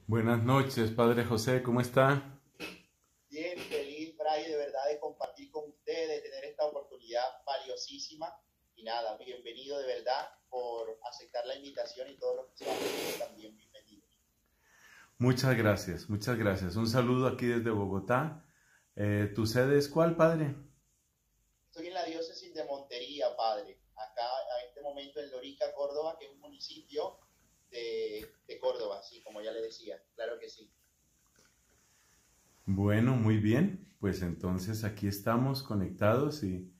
Buenas noches, Padre José, ¿cómo está? Bien, feliz, Fray, de verdad, de compartir con ustedes, de tener esta oportunidad valiosísima. Y nada, bienvenido de verdad por aceptar la invitación y todos los que se van a unir también bienvenidos. Muchas gracias, muchas gracias. Un saludo aquí desde Bogotá. ¿Tu sede es cuál, Padre? Estoy en la diócesis de Montería, Padre, acá a este momento en Lorica, Córdoba, que es un municipio de Córdoba, sí, como ya le decía, claro que sí. Bueno, muy bien. Pues entonces aquí estamos conectados y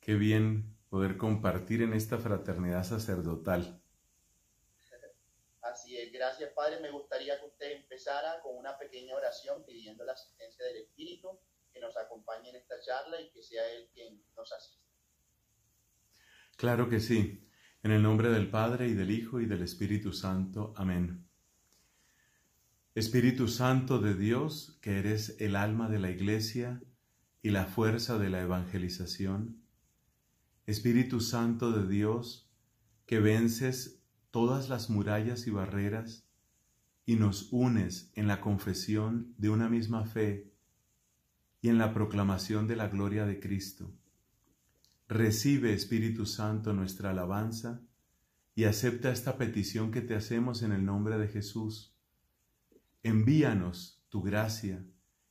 qué bien poder compartir en esta fraternidad sacerdotal. Así es, gracias Padre. Me gustaría que usted empezara con una pequeña oración pidiendo la asistencia del Espíritu que nos acompañe en esta charla y que sea Él quien nos asista. Claro que sí. En el nombre del Padre y del Hijo y del Espíritu Santo. Amén. Espíritu Santo de Dios, que eres el alma de la Iglesia y la fuerza de la evangelización, Espíritu Santo de Dios, que vences todas las murallas y barreras y nos unes en la confesión de una misma fe y en la proclamación de la gloria de Cristo. Recibe, Espíritu Santo, nuestra alabanza y acepta esta petición que te hacemos en el nombre de Jesús. Envíanos tu gracia,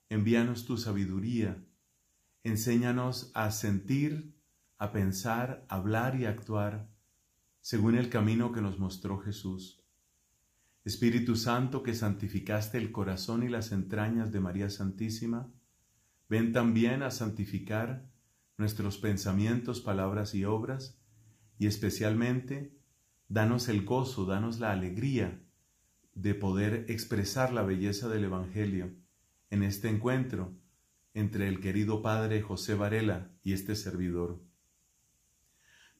envíanos tu sabiduría, enséñanos a sentir, a pensar, a hablar y a actuar según el camino que nos mostró Jesús. Espíritu Santo, que santificaste el corazón y las entrañas de María Santísima, ven también a santificar nuestros pensamientos, palabras y obras, y especialmente, danos el gozo, danos la alegría de poder expresar la belleza del Evangelio en este encuentro entre el querido Padre José Varela y este servidor.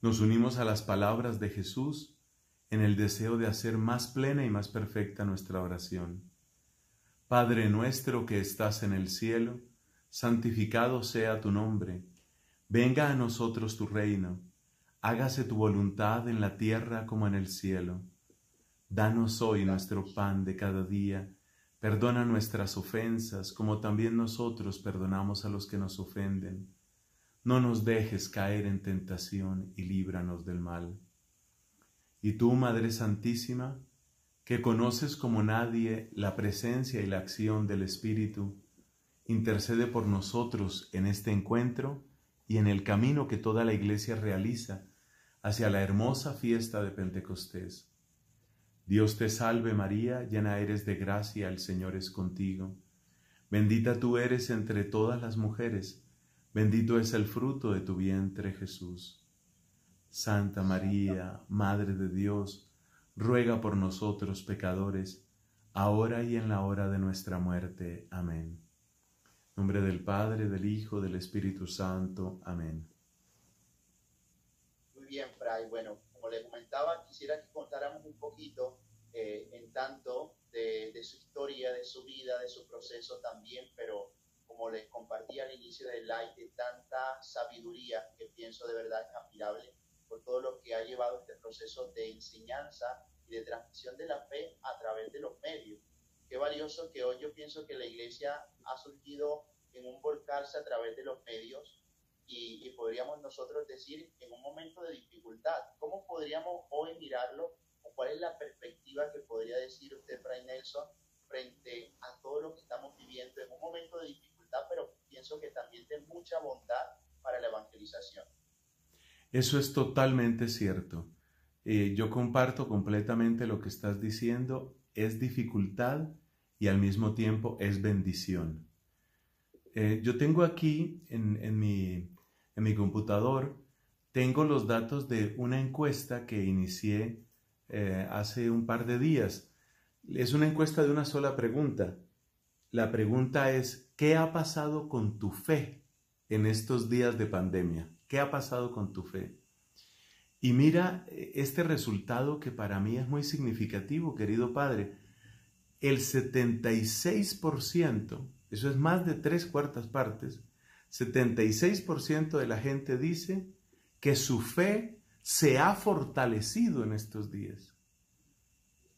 Nos unimos a las palabras de Jesús en el deseo de hacer más plena y más perfecta nuestra oración. Padre nuestro que estás en el cielo, santificado sea tu nombre. Venga a nosotros tu reino. Hágase tu voluntad en la tierra como en el cielo. Danos hoy nuestro pan de cada día. Perdona nuestras ofensas, como también nosotros perdonamos a los que nos ofenden. No nos dejes caer en tentación y líbranos del mal. Y tú, Madre Santísima, que conoces como nadie la presencia y la acción del Espíritu, intercede por nosotros en este encuentro y en el camino que toda la Iglesia realiza hacia la hermosa fiesta de Pentecostés. Dios te salve María, llena eres de gracia, el Señor es contigo. Bendita tú eres entre todas las mujeres, bendito es el fruto de tu vientre Jesús. Santa María, Madre de Dios, ruega por nosotros pecadores, ahora y en la hora de nuestra muerte. Amén. En nombre del Padre, del Hijo, del Espíritu Santo. Amén. Muy bien, Fray. Bueno, como le comentaba, quisiera que contáramos un poquito en tanto de su historia, de su vida, de su proceso también, pero como les compartí al inicio del live, de tanta sabiduría que pienso de verdad es admirable por todo lo que ha llevado este proceso de enseñanza y de transmisión de la fe a través de los medios. Qué valioso que hoy yo pienso que la iglesia ha surgido en un volcarse a través de los medios y podríamos nosotros decir en un momento de dificultad. ¿Cómo podríamos hoy mirarlo o cuál es la perspectiva que podría decir usted, Fray Nelson, frente a todo lo que estamos viviendo en un momento de dificultad, pero pienso que también de mucha bondad para la evangelización? Eso es totalmente cierto. Yo comparto completamente lo que estás diciendo. Es dificultad y al mismo tiempo es bendición. Yo tengo aquí en mi computador, tengo los datos de una encuesta que inicié hace un par de días. Es una encuesta de una sola pregunta. La pregunta es, ¿qué ha pasado con tu fe en estos días de pandemia? ¿Qué ha pasado con tu fe? Y mira este resultado que para mí es muy significativo, querido Padre. El 76%, eso es más de 3/4 partes, 76% de la gente dice que su fe se ha fortalecido en estos días.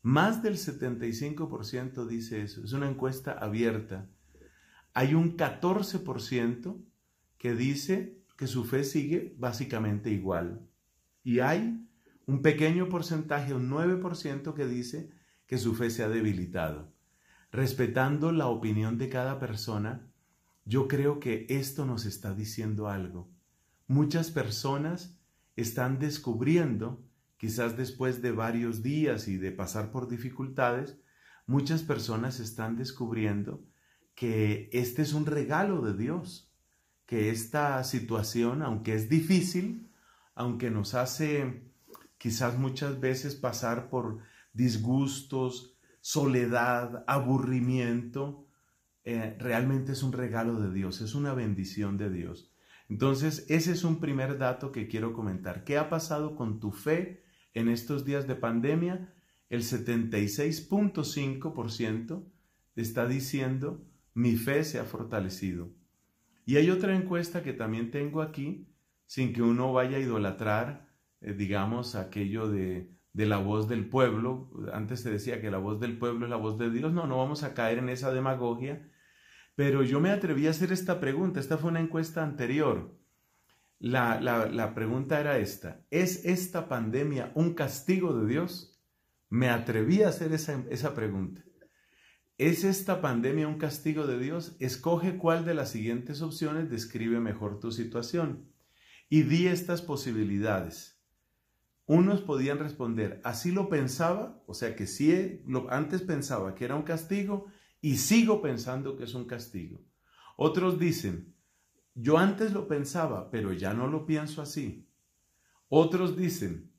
Más del 75% dice eso. Es una encuesta abierta. Hay un 14% que dice que su fe sigue básicamente igual. Y hay un pequeño porcentaje, un 9% que dice que su fe se ha debilitado. Respetando la opinión de cada persona, yo creo que esto nos está diciendo algo. Muchas personas están descubriendo, quizás después de varios días y de pasar por dificultades, muchas personas están descubriendo que este es un regalo de Dios, que esta situación, aunque es difícil, aunque nos hace quizás muchas veces pasar por disgustos, soledad, aburrimiento, realmente es un regalo de Dios, es una bendición de Dios. Entonces, ese es un primer dato que quiero comentar. ¿Qué ha pasado con tu fe en estos días de pandemia? El 76.5% está diciendo, mi fe se ha fortalecido. Y hay otra encuesta que también tengo aquí, sin que uno vaya a idolatrar, digamos, aquello de la voz del pueblo. Antes se decía que la voz del pueblo es la voz de Dios. No, no vamos a caer en esa demagogia. Pero yo me atreví a hacer esta pregunta. Esta fue una encuesta anterior. La pregunta era esta. ¿Es esta pandemia un castigo de Dios? Me atreví a hacer esa pregunta. ¿Es esta pandemia un castigo de Dios? Escoge cuál de las siguientes opciones describe mejor tu situación. Y di estas posibilidades. Unos podían responder, así lo pensaba, o sea que sí, antes pensaba que era un castigo y sigo pensando que es un castigo. Otros dicen, yo antes lo pensaba, pero ya no lo pienso así. Otros dicen,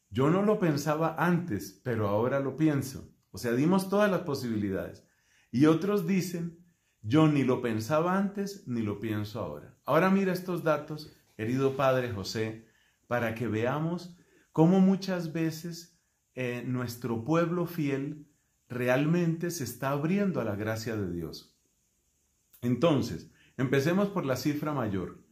yo no lo pensaba antes, pero ahora lo pienso. O sea, dimos todas las posibilidades. Y otros dicen, yo ni lo pensaba antes, ni lo pienso ahora. Ahora mira estos datos, querido Padre José, para que veamos cómo muchas veces nuestro pueblo fiel realmente se está abriendo a la gracia de Dios. Entonces, empecemos por la cifra mayor.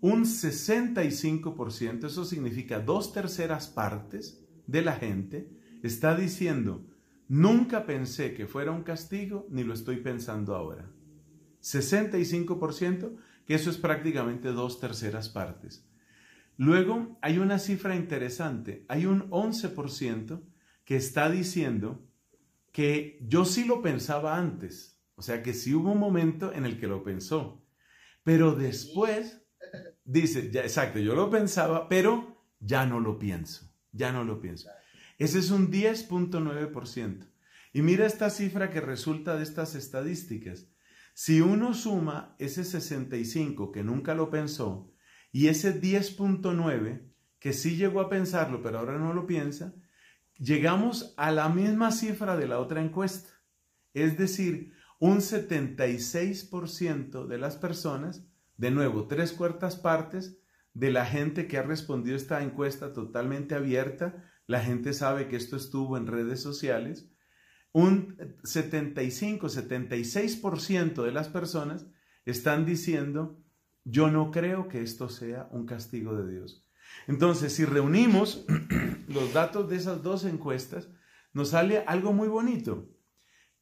Un 65%, eso significa 2/3 partes de la gente, está diciendo, nunca pensé que fuera un castigo, ni lo estoy pensando ahora. 65%, que eso es prácticamente 2/3 partes. Luego hay una cifra interesante, hay un 11% que está diciendo que yo sí lo pensaba antes, o sea que sí hubo un momento en el que lo pensó, pero después dice, ya, exacto, yo lo pensaba, pero ya no lo pienso, ya no lo pienso. Ese es un 10.9%. Y mira esta cifra que resulta de estas estadísticas. Si uno suma ese 65 que nunca lo pensó y ese 10.9 que sí llegó a pensarlo pero ahora no lo piensa, llegamos a la misma cifra de la otra encuesta. Es decir, un 76% de las personas, de nuevo, 3/4 partes de la gente que ha respondido esta encuesta totalmente abierta, la gente sabe que esto estuvo en redes sociales, un 76% de las personas están diciendo, yo no creo que esto sea un castigo de Dios. Entonces, si reunimos los datos de esas dos encuestas, nos sale algo muy bonito,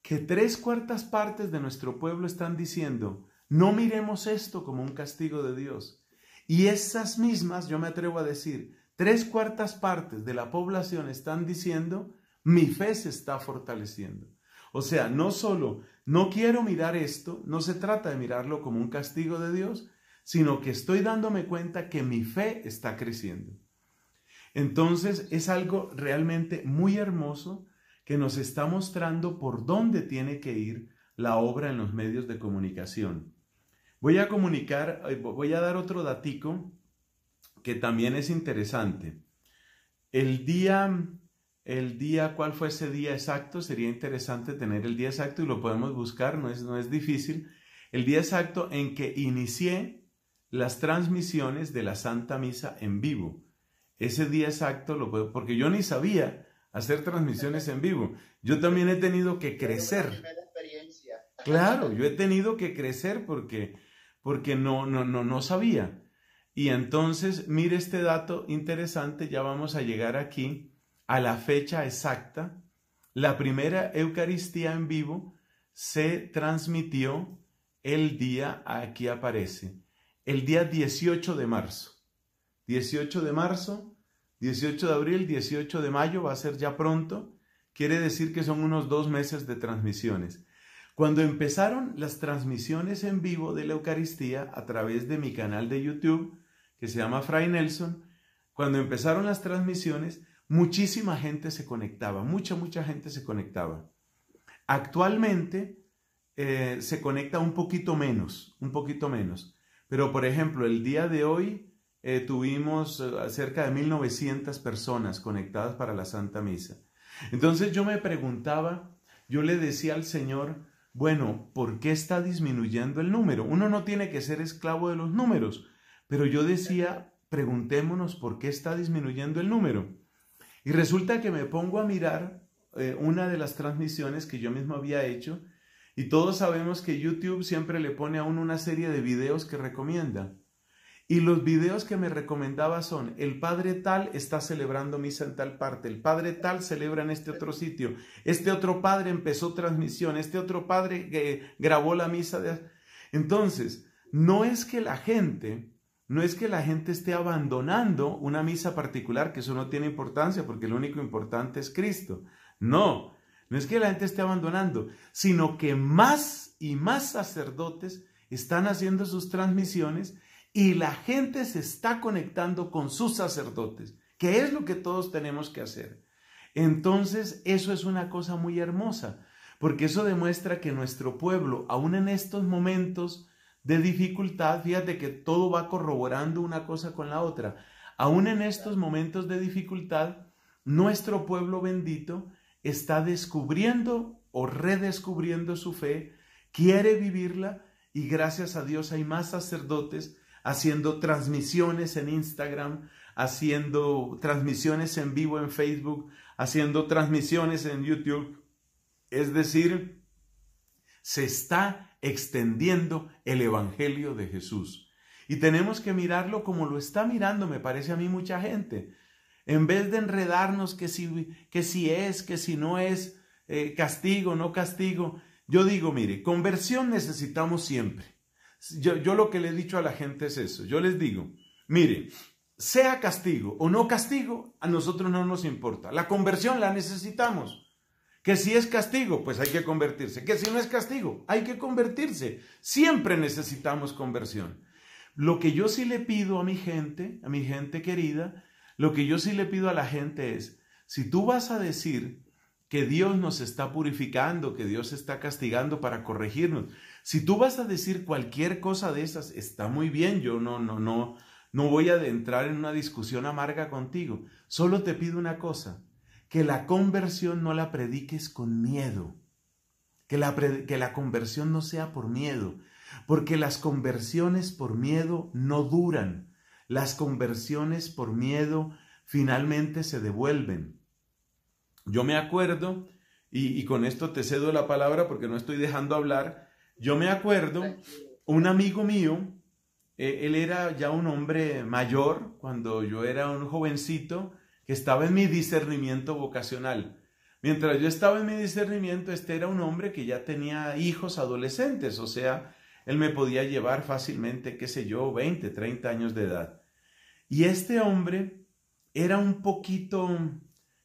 que 3/4 partes de nuestro pueblo están diciendo, no miremos esto como un castigo de Dios. Y esas mismas, yo me atrevo a decir, 3/4 partes de la población están diciendo, mi fe se está fortaleciendo. O sea, no solo no quiero mirar esto, no se trata de mirarlo como un castigo de Dios, sino que estoy dándome cuenta que mi fe está creciendo. Entonces es algo realmente muy hermoso que nos está mostrando por dónde tiene que ir la obra en los medios de comunicación. Voy a dar otro datico que también es interesante. El día, ¿cuál fue ese día exacto? Sería interesante tener el día exacto y lo podemos buscar, no es difícil. El día exacto en que inicié las transmisiones de la Santa Misa en vivo. Ese día exacto lo puedo, porque yo ni sabía hacer transmisiones en vivo. Yo también he tenido que crecer. Claro, yo he tenido que crecer porque no sabía. Y entonces, mire este dato interesante, ya vamos a llegar aquí a la fecha exacta. la primera Eucaristía en vivo se transmitió el día, aquí aparece, el día 18 de marzo. 18 de marzo, 18 de abril, 18 de mayo, va a ser ya pronto. Quiere decir que son unos 2 meses de transmisiones. Cuando empezaron las transmisiones en vivo de la Eucaristía a través de mi canal de YouTube, que se llama Fray Nelson, cuando empezaron las transmisiones, muchísima gente se conectaba, mucha gente se conectaba. Actualmente se conecta un poquito menos. Pero, por ejemplo, el día de hoy tuvimos cerca de 1900 personas conectadas para la Santa Misa. Entonces yo me preguntaba, yo le decía al Señor, bueno, ¿por qué está disminuyendo el número? Uno no tiene que ser esclavo de los números, pero yo decía, preguntémonos por qué está disminuyendo el número. Y resulta que me pongo a mirar una de las transmisiones que yo mismo había hecho, y todos sabemos que YouTube siempre le pone a uno una serie de videos que recomienda. Y los videos que me recomendaba son, el padre tal está celebrando misa en tal parte, el padre tal celebra en este otro sitio, este otro padre empezó transmisión, este otro padre grabó la misa. Entonces, no es que la gente esté abandonando una misa particular, que eso no tiene importancia, porque lo único importante es Cristo. No es que la gente esté abandonando, sino que más y más sacerdotes están haciendo sus transmisiones y la gente se está conectando con sus sacerdotes, que es lo que todos tenemos que hacer. Entonces, eso es una cosa muy hermosa, porque eso demuestra que nuestro pueblo, aún en estos momentos de dificultad, fíjate que todo va corroborando una cosa con la otra, aún en estos momentos de dificultad, nuestro pueblo bendito está descubriendo o redescubriendo su fe, quiere vivirla, y gracias a Dios hay más sacerdotes haciendo transmisiones en Instagram, haciendo transmisiones en vivo en Facebook, haciendo transmisiones en YouTube. Es decir, se está extendiendo el Evangelio de Jesús. Y tenemos que mirarlo como lo está mirando, me parece a mí, mucha gente. En vez de enredarnos que si es, que si no es, castigo, no castigo. Yo digo, mire, conversión necesitamos siempre. Yo lo que le he dicho a la gente es eso. Yo les digo, mire, sea castigo o no castigo, a nosotros no nos importa. La conversión la necesitamos. Que si es castigo, pues hay que convertirse. Que si no es castigo, hay que convertirse. Siempre necesitamos conversión. Lo que yo sí le pido a mi gente querida, lo que yo sí le pido a la gente es, si tú vas a decir que Dios nos está purificando, que Dios está castigando para corregirnos, si tú vas a decir cualquier cosa de esas, está muy bien, yo no voy a entrar en una discusión amarga contigo. Solo te pido una cosa, que la conversión no la prediques con miedo, que la conversión no sea por miedo, porque las conversiones por miedo no duran. Las conversiones por miedo finalmente se devuelven. Yo me acuerdo, y con esto te cedo la palabra porque no estoy dejando hablar, yo me acuerdo, un amigo mío, él era ya un hombre mayor cuando yo era un jovencito que estaba en mi discernimiento vocacional. Mientras yo estaba en mi discernimiento, este era un hombre que ya tenía hijos adolescentes, o sea, él me podía llevar fácilmente, 20, 30 años de edad. Y este hombre era un poquito,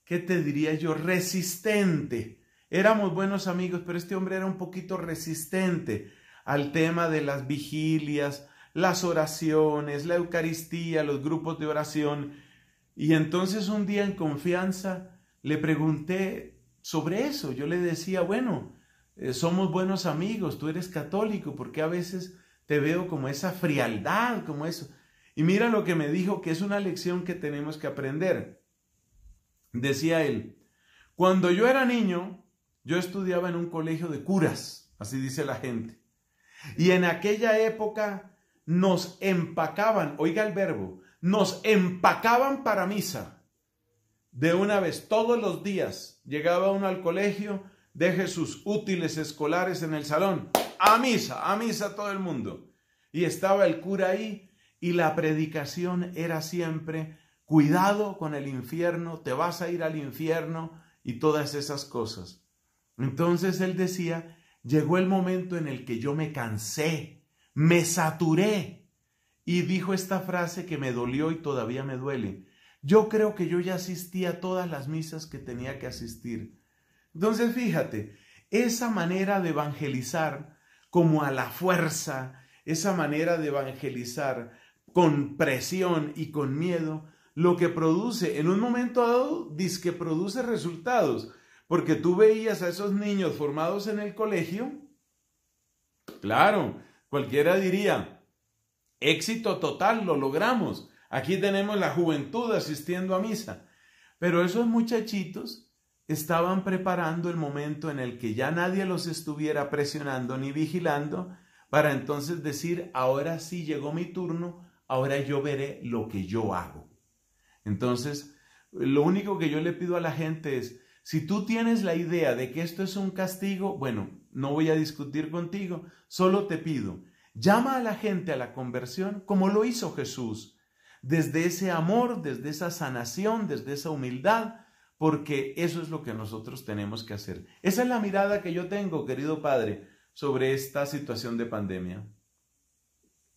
¿qué te diría yo? Resistente. Éramos buenos amigos, pero este hombre era un poquito resistente al tema de las vigilias, las oraciones, la Eucaristía, los grupos de oración. Y entonces un día en confianza le pregunté sobre eso. Yo le decía, bueno, somos buenos amigos, tú eres católico, ¿por qué a veces te veo como esa frialdad, como eso? Y mira lo que me dijo, que es una lección que tenemos que aprender. Decía él, cuando yo era niño, yo estudiaba en un colegio de curas, así dice la gente. Y en aquella época nos empacaban, oiga el verbo, nos empacaban para misa. De una vez, todos los días, llegaba uno al colegio, deje sus útiles escolares en el salón, a misa todo el mundo. Y estaba el cura ahí y la predicación era siempre, cuidado con el infierno, te vas a ir al infierno. y todas esas cosas. Entonces él decía, llegó el momento en el que yo me cansé, me saturé, y dijo esta frase que me dolió y todavía me duele. Yo creo que yo ya asistí a todas las misas que tenía que asistir. Entonces fíjate, esa manera de evangelizar como a la fuerza, esa manera de evangelizar con presión y con miedo, lo que produce en un momento dado, dizque produce resultados, porque tú veías a esos niños formados en el colegio, claro, cualquiera diría, éxito total, lo logramos, aquí tenemos la juventud asistiendo a misa, pero esos muchachitos estaban preparando el momento en el que ya nadie los estuviera presionando ni vigilando, para entonces decir, ahora sí llegó mi turno, ahora yo veré lo que yo hago. Entonces, lo único que yo le pido a la gente es, si tú tienes la idea de que esto es un castigo, bueno, no voy a discutir contigo, solo te pido, llama a la gente a la conversión como lo hizo Jesús, desde ese amor, desde esa sanación, desde esa humildad, porque eso es lo que nosotros tenemos que hacer. Esa es la mirada que yo tengo, querido Padre, sobre esta situación de pandemia.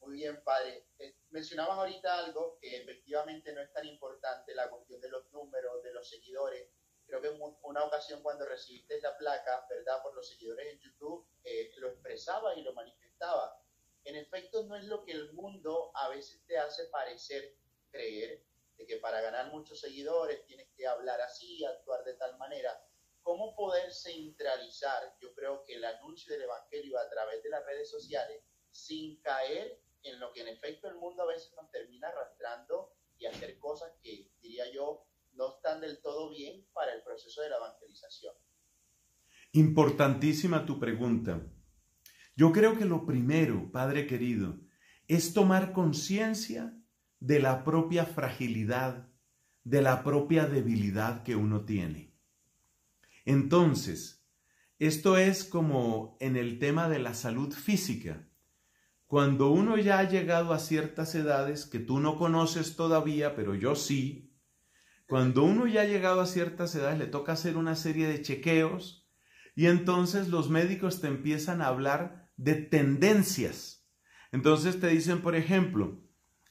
Muy bien, Padre. Mencionabas ahorita algo que efectivamente no es tan importante, la cuestión de los números, de los seguidores. Creo que en una ocasión cuando recibiste la placa, ¿verdad?, por los seguidores en YouTube, lo expresaba y lo manifestaba. En efecto, no es lo que el mundo a veces te hace parecer creer, de que para ganar muchos seguidores tienes que hablar así, actuar de tal manera. ¿Cómo poder centralizar, yo creo que el anuncio del Evangelio a través de las redes sociales, sin caer en lo que en efecto el mundo a veces nos termina arrastrando y hacer cosas que, diría yo, no están del todo bien para el proceso de la evangelización? Importantísima tu pregunta. Yo creo que lo primero, Padre querido, es tomar conciencia de la propia fragilidad, de la propia debilidad que uno tiene. Entonces, esto es como en el tema de la salud física. Cuando uno ya ha llegado a ciertas edades que tú no conoces todavía, pero yo sí, cuando uno ya ha llegado a ciertas edades le toca hacer una serie de chequeos y entonces los médicos te empiezan a hablar de tendencias. Entonces te dicen, por ejemplo,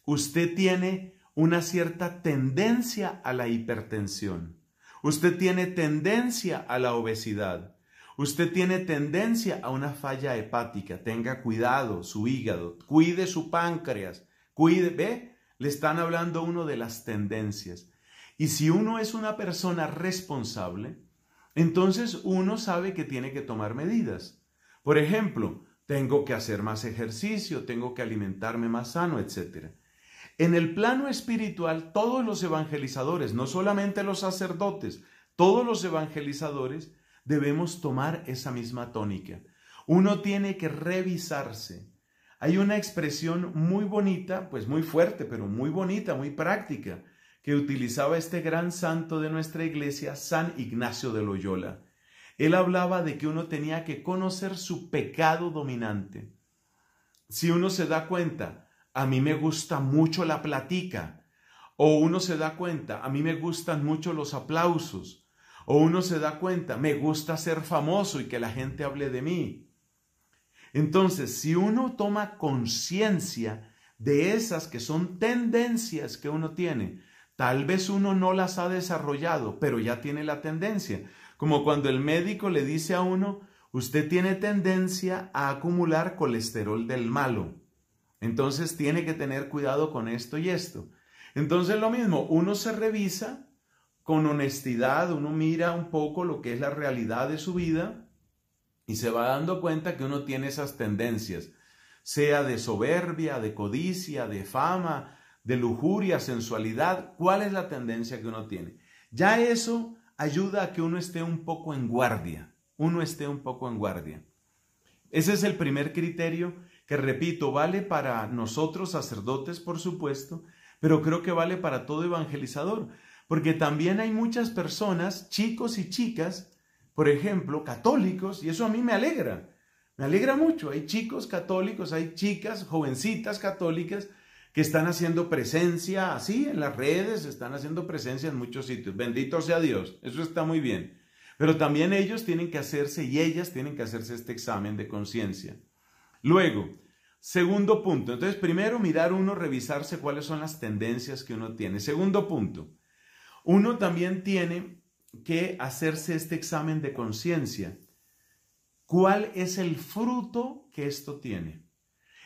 usted tiene una cierta tendencia a la hipertensión, usted tiene tendencia a la obesidad, usted tiene tendencia a una falla hepática, tenga cuidado su hígado, cuide su páncreas, ¿ve? Le están hablando a uno de las tendencias. Y si uno es una persona responsable, entonces uno sabe que tiene que tomar medidas. Por ejemplo, tengo que hacer más ejercicio, tengo que alimentarme más sano, etc. En el plano espiritual, todos los evangelizadores, no solamente los sacerdotes, todos los evangelizadores, debemos tomar esa misma tónica. Uno tiene que revisarse. Hay una expresión muy bonita, pues muy fuerte, pero muy bonita, muy práctica, que utilizaba este gran santo de nuestra iglesia, San Ignacio de Loyola. Él hablaba de que uno tenía que conocer su pecado dominante. Si uno se da cuenta, a mí me gusta mucho la platica, o uno se da cuenta, a mí me gustan mucho los aplausos, o uno se da cuenta, me gusta ser famoso y que la gente hable de mí. Entonces, si uno toma conciencia de esas que son tendencias que uno tiene, tal vez uno no las ha desarrollado, pero ya tiene la tendencia. Como cuando el médico le dice a uno, usted tiene tendencia a acumular colesterol del malo. Entonces tiene que tener cuidado con esto y esto. Entonces lo mismo, uno se revisa con honestidad, uno mira un poco lo que es la realidad de su vida y se va dando cuenta que uno tiene esas tendencias, sea de soberbia, de codicia, de fama, de lujuria, sensualidad. ¿Cuál es la tendencia que uno tiene? Ya eso ayuda a que uno esté un poco en guardia, Ese es el primer criterio que, repito, vale para nosotros sacerdotes, por supuesto, pero creo que vale para todo evangelizador. Porque también hay muchas personas, chicos y chicas, por ejemplo, católicos, y eso a mí me alegra mucho. Hay chicos católicos, hay chicas, jovencitas católicas, que están haciendo presencia así en las redes, están haciendo presencia en muchos sitios. Bendito sea Dios, eso está muy bien. Pero también ellos tienen que hacerse y ellas tienen que hacerse este examen de conciencia. Luego, segundo punto. Entonces, primero mirar uno, revisarse cuáles son las tendencias que uno tiene. Segundo punto, uno también tiene que hacerse este examen de conciencia. ¿Cuál es el fruto que esto tiene?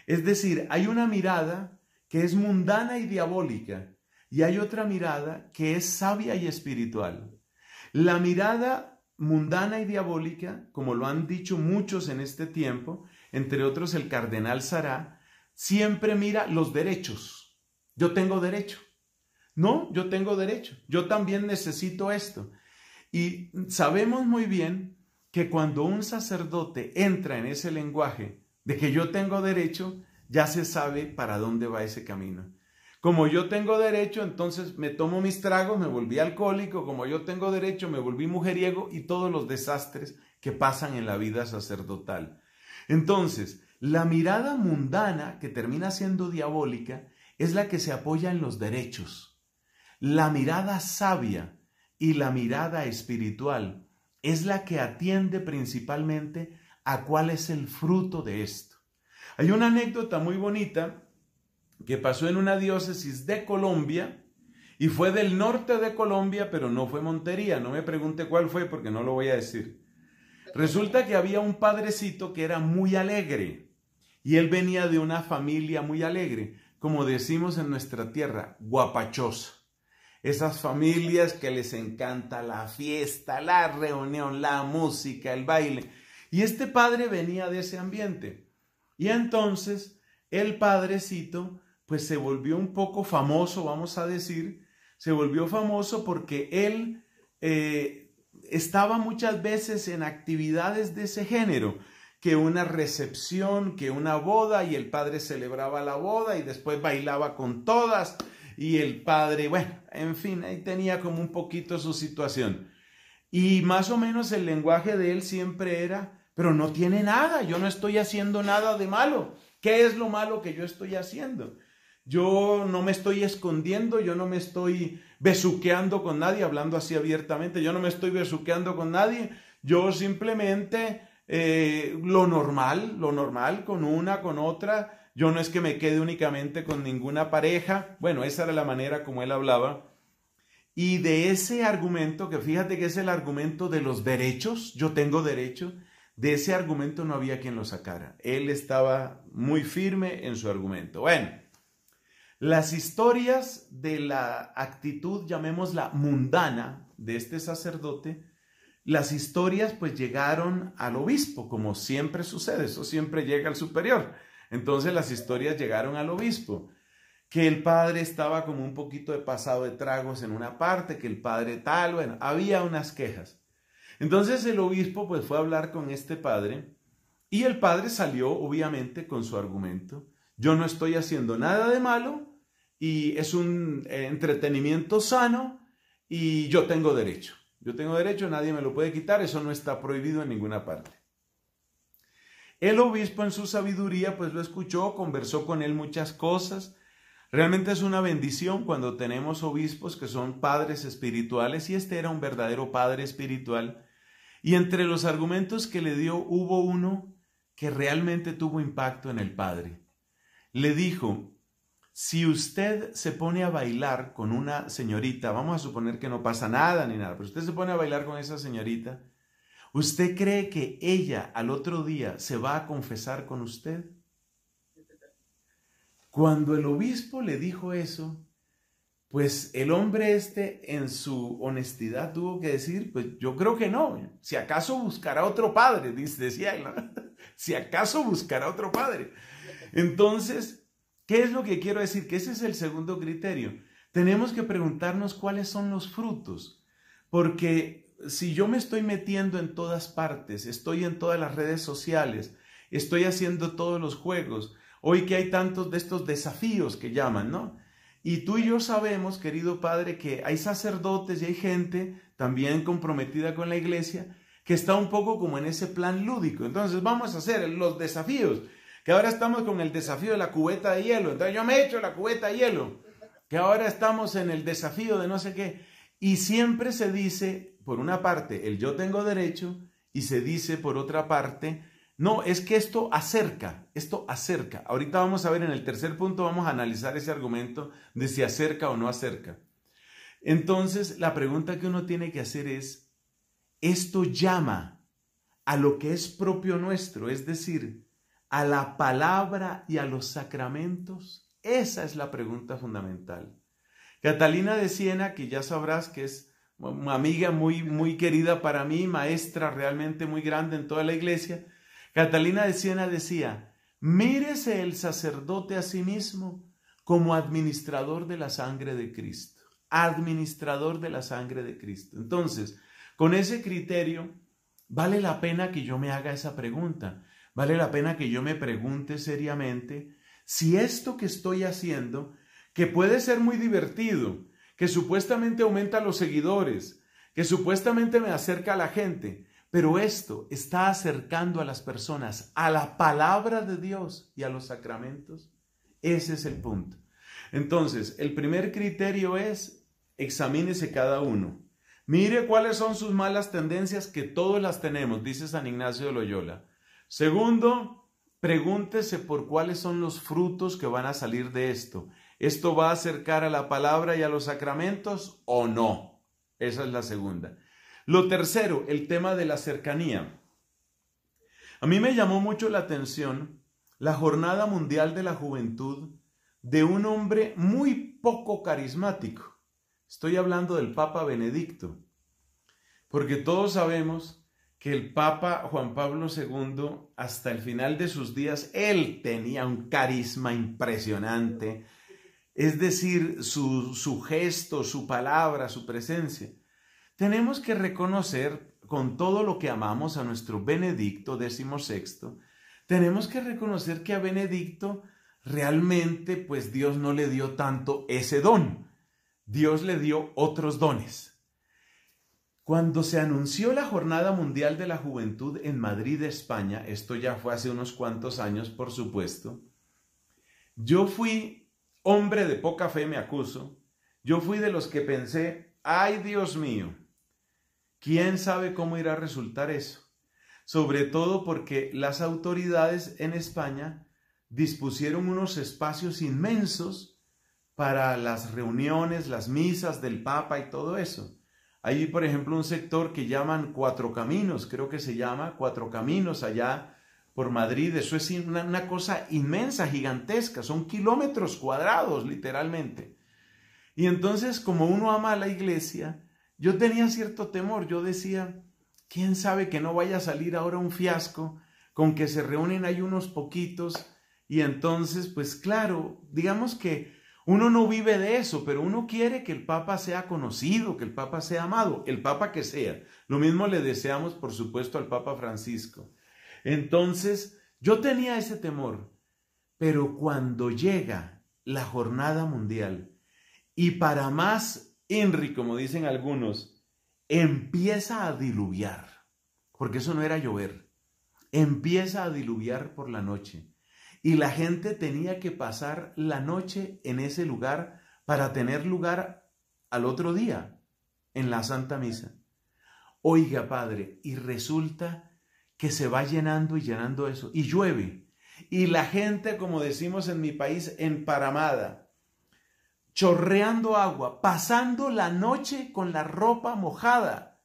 Es decir, hay una mirada que es mundana y diabólica y hay otra mirada que es sabia y espiritual. La mirada mundana y diabólica, como lo han dicho muchos en este tiempo, entre otros el cardenal Sará, siempre mira los derechos. Yo tengo derecho. No, yo tengo derecho. Yo también necesito esto. Y sabemos muy bien que cuando un sacerdote entra en ese lenguaje de que yo tengo derecho, ya se sabe para dónde va ese camino. Como yo tengo derecho, entonces me tomo mis tragos, me volví alcohólico, como yo tengo derecho, me volví mujeriego y todos los desastres que pasan en la vida sacerdotal. Entonces, la mirada mundana, que termina siendo diabólica, es la que se apoya en los derechos. La mirada sabia y la mirada espiritual es la que atiende principalmente a cuál es el fruto de esto. Hay una anécdota muy bonita que pasó en una diócesis de Colombia y fue del norte de Colombia, pero no fue Montería. No me pregunte cuál fue porque no lo voy a decir. Resulta que había un padrecito que era muy alegre y él venía de una familia muy alegre, como decimos en nuestra tierra, guapachosa. Esas familias que les encanta la fiesta, la reunión, la música, el baile. Y este padre venía de ese ambiente. Y entonces el padrecito pues se volvió un poco famoso, vamos a decir, se volvió famoso porque él estaba muchas veces en actividades de ese género, que una recepción, que una boda, y el padre celebraba la boda y después bailaba con todas, y el padre, bueno, en fin, ahí tenía como un poquito su situación. Y más o menos el lenguaje de él siempre era, pero no tiene nada, yo no estoy haciendo nada de malo. ¿Qué es lo malo que yo estoy haciendo? Yo no me estoy escondiendo, yo no me estoy besuqueando con nadie, hablando así abiertamente, yo no me estoy besuqueando con nadie, yo simplemente lo normal, con una, con otra, yo no es que me quede únicamente con ninguna pareja. Bueno, esa era la manera como él hablaba. Y de ese argumento, que fíjate que es el argumento de los derechos, yo tengo derecho, de ese argumento no había quien lo sacara. Él estaba muy firme en su argumento. Bueno, las historias de la actitud, llamémosla mundana, de este sacerdote, las historias pues llegaron al obispo, como siempre sucede, eso siempre llega al superior. Entonces las historias llegaron al obispo, que el padre estaba como un poquito de pasado de tragos en una parte, que el padre tal, bueno, había unas quejas. Entonces el obispo pues fue a hablar con este padre y el padre salió obviamente con su argumento. Yo no estoy haciendo nada de malo y es un entretenimiento sano y yo tengo derecho. Yo tengo derecho, nadie me lo puede quitar, eso no está prohibido en ninguna parte. El obispo en su sabiduría pues lo escuchó, conversó con él muchas cosas. Realmente es una bendición cuando tenemos obispos que son padres espirituales y este era un verdadero padre espiritual. Y entre los argumentos que le dio hubo uno que realmente tuvo impacto en el padre. Le dijo, si usted se pone a bailar con una señorita, vamos a suponer que no pasa nada ni nada, pero usted se pone a bailar con esa señorita, ¿usted cree que ella al otro día se va a confesar con usted? Cuando el obispo le dijo eso, pues el hombre en su honestidad tuvo que decir, pues yo creo que no, si acaso buscará otro padre, decía él, ¿no? Si acaso buscará otro padre. Entonces, ¿qué es lo que quiero decir? Que ese es el segundo criterio. Tenemos que preguntarnos cuáles son los frutos, porque si yo me estoy metiendo en todas partes, estoy en todas las redes sociales, estoy haciendo todos los juegos, hoy que hay tantos de estos desafíos que llaman, ¿no? Y tú y yo sabemos, querido Padre, que hay sacerdotes y hay gente también comprometida con la iglesia que está un poco como en ese plan lúdico. Entonces vamos a hacer los desafíos, que ahora estamos con el desafío de la cubeta de hielo. Entonces yo me echo la cubeta de hielo, que ahora estamos en el desafío de no sé qué. Y siempre se dice, por una parte, el yo tengo derecho, y se dice por otra parte, no, es que esto acerca. Ahorita vamos a ver en el tercer punto, vamos a analizar ese argumento de si acerca o no acerca. Entonces, la pregunta que uno tiene que hacer es, ¿esto llama a lo que es propio nuestro, es decir, a la palabra y a los sacramentos? Esa es la pregunta fundamental. Catalina de Siena, que ya sabrás que es una amiga muy querida para mí, maestra realmente muy grande en toda la iglesia, Catalina de Siena decía, mírese el sacerdote a sí mismo como administrador de la sangre de Cristo. Administrador de la sangre de Cristo. Entonces, con ese criterio, vale la pena que yo me haga esa pregunta. Vale la pena que yo me pregunte seriamente si esto que estoy haciendo, que puede ser muy divertido, que supuestamente aumenta los seguidores, que supuestamente me acerca a la gente, pero esto está acercando a las personas a la palabra de Dios y a los sacramentos. Ese es el punto. Entonces, el primer criterio es, examínese cada uno. Mire cuáles son sus malas tendencias, que todos las tenemos, dice San Ignacio de Loyola. Segundo, pregúntese por cuáles son los frutos que van a salir de esto. ¿Esto va a acercar a la palabra y a los sacramentos o no? Esa es la segunda. Lo tercero, el tema de la cercanía. A mí me llamó mucho la atención la Jornada Mundial de la Juventud de un hombre muy poco carismático. Estoy hablando del Papa Benedicto, porque todos sabemos que el Papa Juan Pablo II, hasta el final de sus días, él tenía un carisma impresionante, es decir, su gesto, su palabra, su presencia. Tenemos que reconocer, con todo lo que amamos a nuestro Benedicto XVI, tenemos que reconocer que a Benedicto realmente, pues Dios no le dio tanto ese don. Dios le dio otros dones. Cuando se anunció la Jornada Mundial de la Juventud en Madrid, España, esto ya fue hace unos cuantos años, por supuesto, yo fui hombre de poca fe, me acuso. Yo fui de los que pensé, ay Dios mío, ¿quién sabe cómo irá a resultar eso? Sobre todo porque las autoridades en España dispusieron unos espacios inmensos para las reuniones, las misas del Papa y todo eso. Hay, por ejemplo, un sector que llaman Cuatro Caminos, creo que se llama Cuatro Caminos allá por Madrid. Eso es una cosa inmensa, gigantesca, son kilómetros cuadrados literalmente. Y entonces, como uno ama a la iglesia, yo tenía cierto temor. Yo decía, ¿quién sabe que no vaya a salir ahora un fiasco con que se reúnen ahí unos poquitos? Y entonces, pues claro, digamos que uno no vive de eso, pero uno quiere que el Papa sea conocido, que el Papa sea amado, el Papa que sea. Lo mismo le deseamos, por supuesto, al Papa Francisco. Entonces, yo tenía ese temor, pero cuando llega la Jornada Mundial y para más INRI, como dicen algunos, empieza a diluviar, porque eso no era llover, empieza a diluviar por la noche. Y la gente tenía que pasar la noche en ese lugar para tener lugar al otro día en la Santa Misa. Oiga, padre, y resulta que se va llenando y llenando eso, y llueve. Y la gente, como decimos en mi país, emparamada, chorreando agua, pasando la noche con la ropa mojada.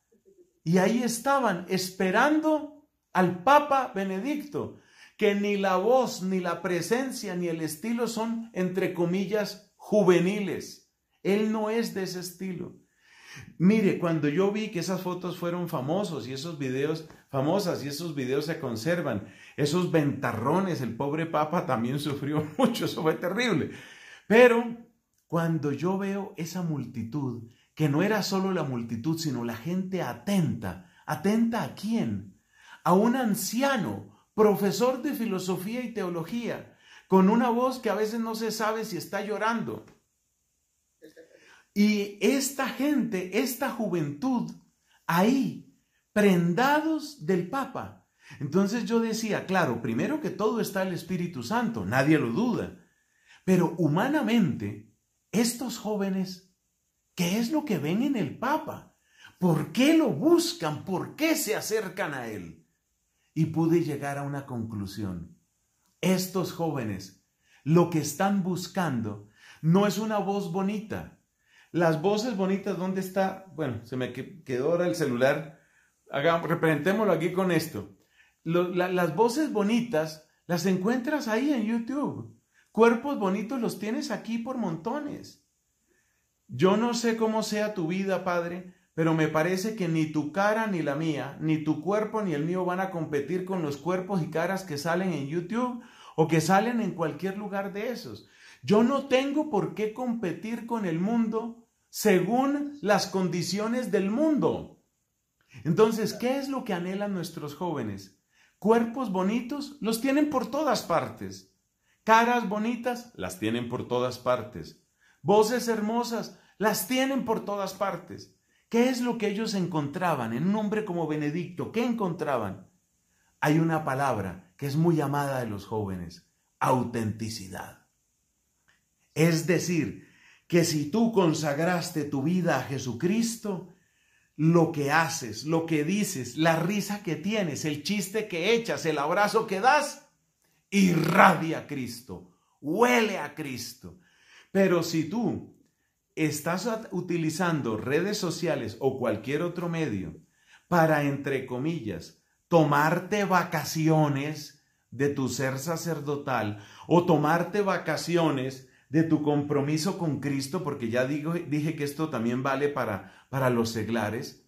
Y ahí estaban, esperando al Papa Benedicto, que ni la voz, ni la presencia, ni el estilo son, entre comillas, juveniles. Él no es de ese estilo. Mire, cuando yo vi que esas fotos fueron famosas y esos videos se conservan, esos ventarrones, el pobre Papa también sufrió mucho, eso fue terrible. Pero cuando yo veo esa multitud, que no era solo la multitud, sino la gente atenta, ¿atenta a quién? A un anciano, profesor de filosofía y teología, con una voz que a veces no se sabe si está llorando. Y esta gente, esta juventud, ahí, prendados del Papa. Entonces yo decía, claro, primero que todo está el Espíritu Santo, nadie lo duda. Pero humanamente, estos jóvenes, ¿Qué es lo que ven en el Papa? ¿Por qué lo buscan? ¿Por qué se acercan a él? Y pude llegar a una conclusión. Estos jóvenes lo que están buscando no es una voz bonita. Las voces bonitas, ¿dónde está? Bueno, se me quedó ahora el celular. Representémoslo aquí con esto. Las voces bonitas las encuentras ahí en YouTube. Cuerpos bonitos los tienes aquí por montones. Yo no sé cómo sea tu vida, Padre, pero me parece que ni tu cara ni la mía, ni tu cuerpo ni el mío van a competir con los cuerpos y caras que salen en YouTube o que salen en cualquier lugar de esos. Yo no tengo por qué competir con el mundo según las condiciones del mundo. Entonces, ¿qué es lo que anhelan nuestros jóvenes? Cuerpos bonitos los tienen por todas partes. Caras bonitas las tienen por todas partes. Voces hermosas las tienen por todas partes. ¿Qué es lo que ellos encontraban en un hombre como Benedicto? ¿Qué encontraban? Hay una palabra que es muy amada de los jóvenes: autenticidad. Es decir, que si tú consagraste tu vida a Jesucristo, lo que haces, lo que dices, la risa que tienes, el chiste que echas, el abrazo que das, irradia a Cristo, huele a Cristo. Pero si tú estás utilizando redes sociales o cualquier otro medio para, entre comillas, tomarte vacaciones de tu ser sacerdotal o tomarte vacaciones de tu compromiso con Cristo, porque ya dije que esto también vale para los seglares.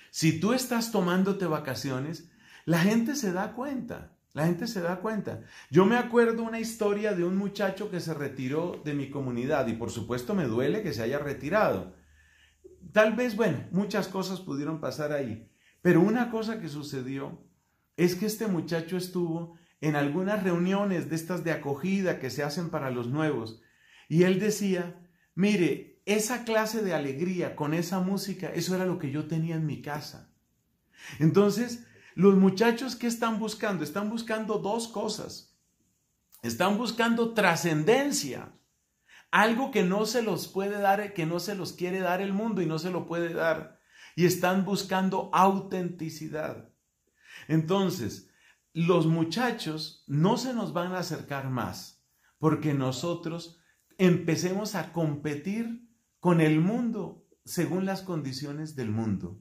Si tú estás tomándote vacaciones, la gente se da cuenta. La gente se da cuenta. Yo me acuerdo una historia de un muchacho que se retiró de mi comunidad y por supuesto me duele que se haya retirado. Tal vez, bueno, muchas cosas pudieron pasar ahí, pero una cosa que sucedió es que este muchacho estuvo en algunas reuniones de estas de acogida que se hacen para los nuevos y él decía, mire, esa clase de alegría con esa música, eso era lo que yo tenía en mi casa. Entonces, los muchachos, ¿qué están buscando? Están buscando dos cosas. Están buscando trascendencia, algo que no se los puede dar, que no se los quiere dar el mundo y no se lo puede dar. Y están buscando autenticidad. Entonces, los muchachos no se nos van a acercar más porque nosotros empecemos a competir con el mundo según las condiciones del mundo.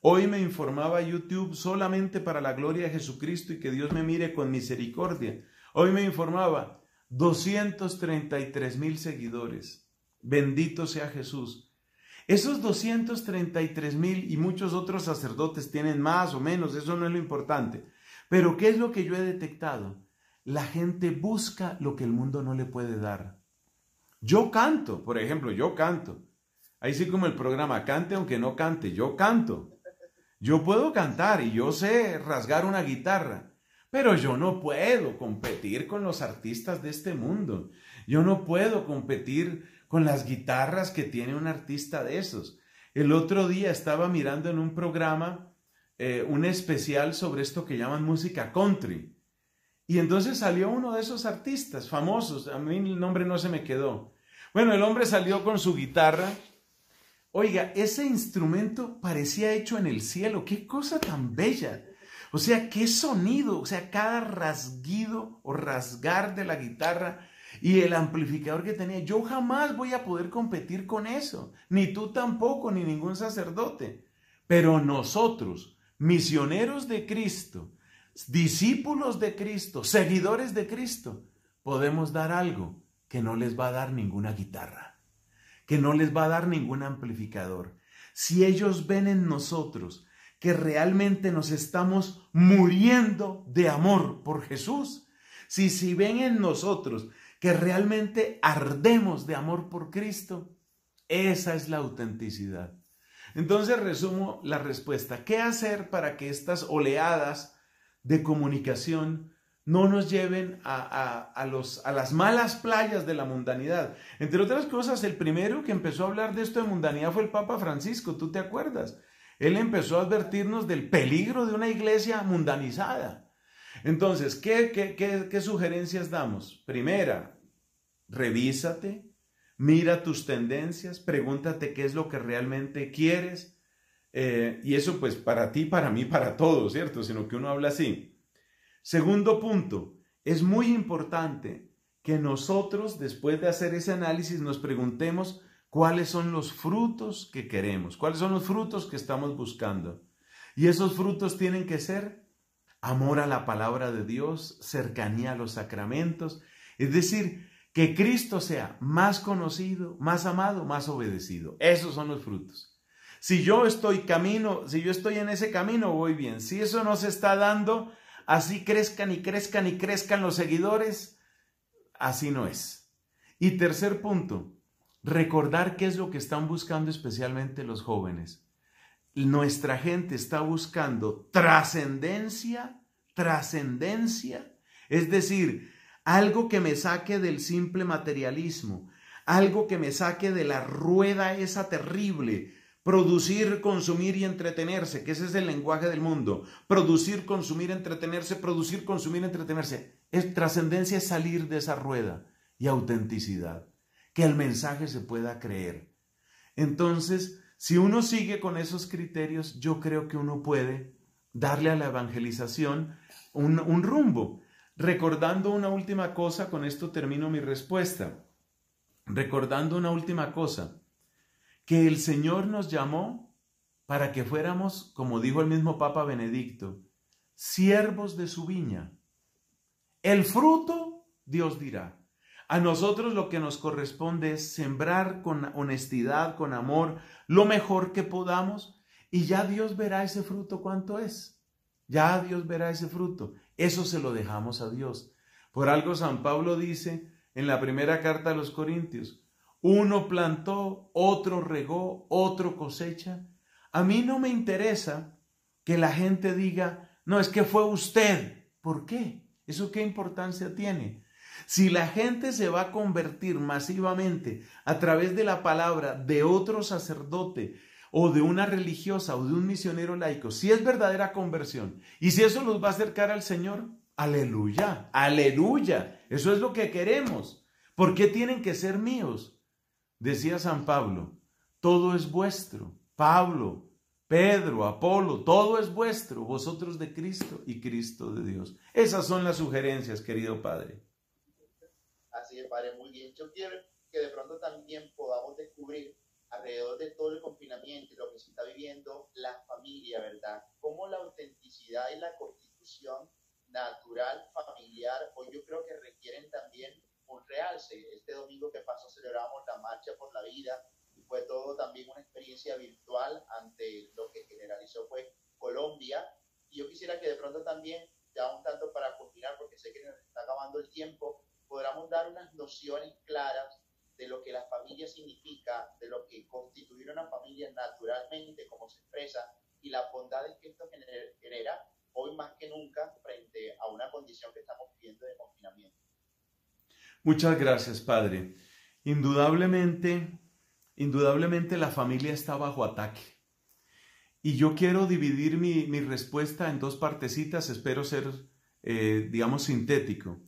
Hoy me informaba YouTube solamente para la gloria de Jesucristo y que Dios me mire con misericordia. Hoy me informaba 233,000 seguidores. Bendito sea Jesús. Esos 233,000 y muchos otros sacerdotes tienen más o menos, eso no es lo importante. Pero ¿qué es lo que yo he detectado? La gente busca lo que el mundo no le puede dar. Yo canto, por ejemplo, yo canto. Ahí sí como el programa, cante aunque no cante, yo canto. Yo puedo cantar y yo sé rasgar una guitarra, pero yo no puedo competir con los artistas de este mundo. Yo no puedo competir con las guitarras que tiene un artista de esos. El otro día estaba mirando en un programa un especial sobre esto que llaman música country. Y entonces salió uno de esos artistas famosos, a mí el nombre no se me quedó. Bueno, el hombre salió con su guitarra. Oiga, ese instrumento parecía hecho en el cielo. ¡Qué cosa tan bella! O sea, qué sonido, o sea, cada rasguido o rasgar de la guitarra y el amplificador que tenía. Yo jamás voy a poder competir con eso, ni tú tampoco, ni ningún sacerdote. Pero nosotros, misioneros de Cristo, discípulos de Cristo, seguidores de Cristo, podemos dar algo que no les va a dar ninguna guitarra, que no les va a dar ningún amplificador. Si ellos ven en nosotros que realmente nos estamos muriendo de amor por Jesús, si ven en nosotros que realmente ardemos de amor por Cristo, esa es la autenticidad. Entonces resumo la respuesta. ¿Qué hacer para que estas oleadas de comunicación no nos lleven a las malas playas de la mundanidad? Entre otras cosas, el primero que empezó a hablar de esto de mundanidad fue el Papa Francisco, ¿tú te acuerdas? Él empezó a advertirnos del peligro de una iglesia mundanizada. Entonces, ¿qué sugerencias damos? Primera, revísate, mira tus tendencias, pregúntate qué es lo que realmente quieres. Y eso pues para ti, para mí, para todos, ¿cierto? Sino que uno habla así. Segundo punto, es muy importante que nosotros, después de hacer ese análisis, nos preguntemos cuáles son los frutos que queremos, cuáles son los frutos que estamos buscando. Y esos frutos tienen que ser amor a la palabra de Dios, cercanía a los sacramentos, es decir, que Cristo sea más conocido, más amado, más obedecido. Esos son los frutos. Si yo estoy en ese camino, voy bien. Si eso no se está dando, así crezcan y crezcan y crezcan los seguidores, así no es. Y tercer punto, recordar qué es lo que están buscando especialmente los jóvenes. Nuestra gente está buscando trascendencia, es decir, algo que me saque del simple materialismo, algo que me saque de la rueda esa terrible. Producir, consumir y entretenerse, que ese es el lenguaje del mundo. Producir, consumir, entretenerse, producir, consumir, entretenerse. Trascendencia es salir de esa rueda y autenticidad, que el mensaje se pueda creer. Entonces, si uno sigue con esos criterios, yo creo que uno puede darle a la evangelización un rumbo. Recordando una última cosa, con esto termino mi respuesta. Recordando una última cosa, que el Señor nos llamó para que fuéramos, como dijo el mismo Papa Benedicto, siervos de su viña. El fruto, Dios dirá. A nosotros lo que nos corresponde es sembrar con honestidad, con amor, lo mejor que podamos, y ya Dios verá ese fruto cuánto es. Ya Dios verá ese fruto. Eso se lo dejamos a Dios. Por algo San Pablo dice en la primera carta a los Corintios, uno plantó, otro regó, otro cosecha. A mí no me interesa que la gente diga, no, es que fue usted. ¿Por qué? ¿Eso qué importancia tiene? Si la gente se va a convertir masivamente a través de la palabra de otro sacerdote o de una religiosa o de un misionero laico, si es verdadera conversión y si eso los va a acercar al Señor, aleluya, aleluya, eso es lo que queremos. ¿Por qué tienen que ser míos? Decía San Pablo, todo es vuestro. Pablo, Pedro, Apolo, todo es vuestro, vosotros de Cristo y Cristo de Dios. Esas son las sugerencias, querido Padre. Así es, Padre, muy bien. Yo quiero que de pronto también podamos descubrir alrededor de todo el confinamiento y lo que se está viviendo, la familia, ¿verdad? Cómo la autenticidad y la constitución natural, familiar, hoy yo creo que requieren también un realce. Este domingo que pasó celebramos la Marcha por la Vida y fue todo también una experiencia virtual ante lo que generalizó fue Colombia. Y yo quisiera que de pronto también, ya un tanto para culminar, porque sé que nos está acabando el tiempo, podamos dar unas nociones claras de lo que la familia significa, de lo que constituir una familia naturalmente, como se expresa, y las bondades que esto genera hoy más que nunca frente a una condición que estamos viviendo de confinamiento. Muchas gracias, Padre. Indudablemente la familia está bajo ataque. Y yo quiero dividir mi respuesta en dos partecitas, espero ser, sintético.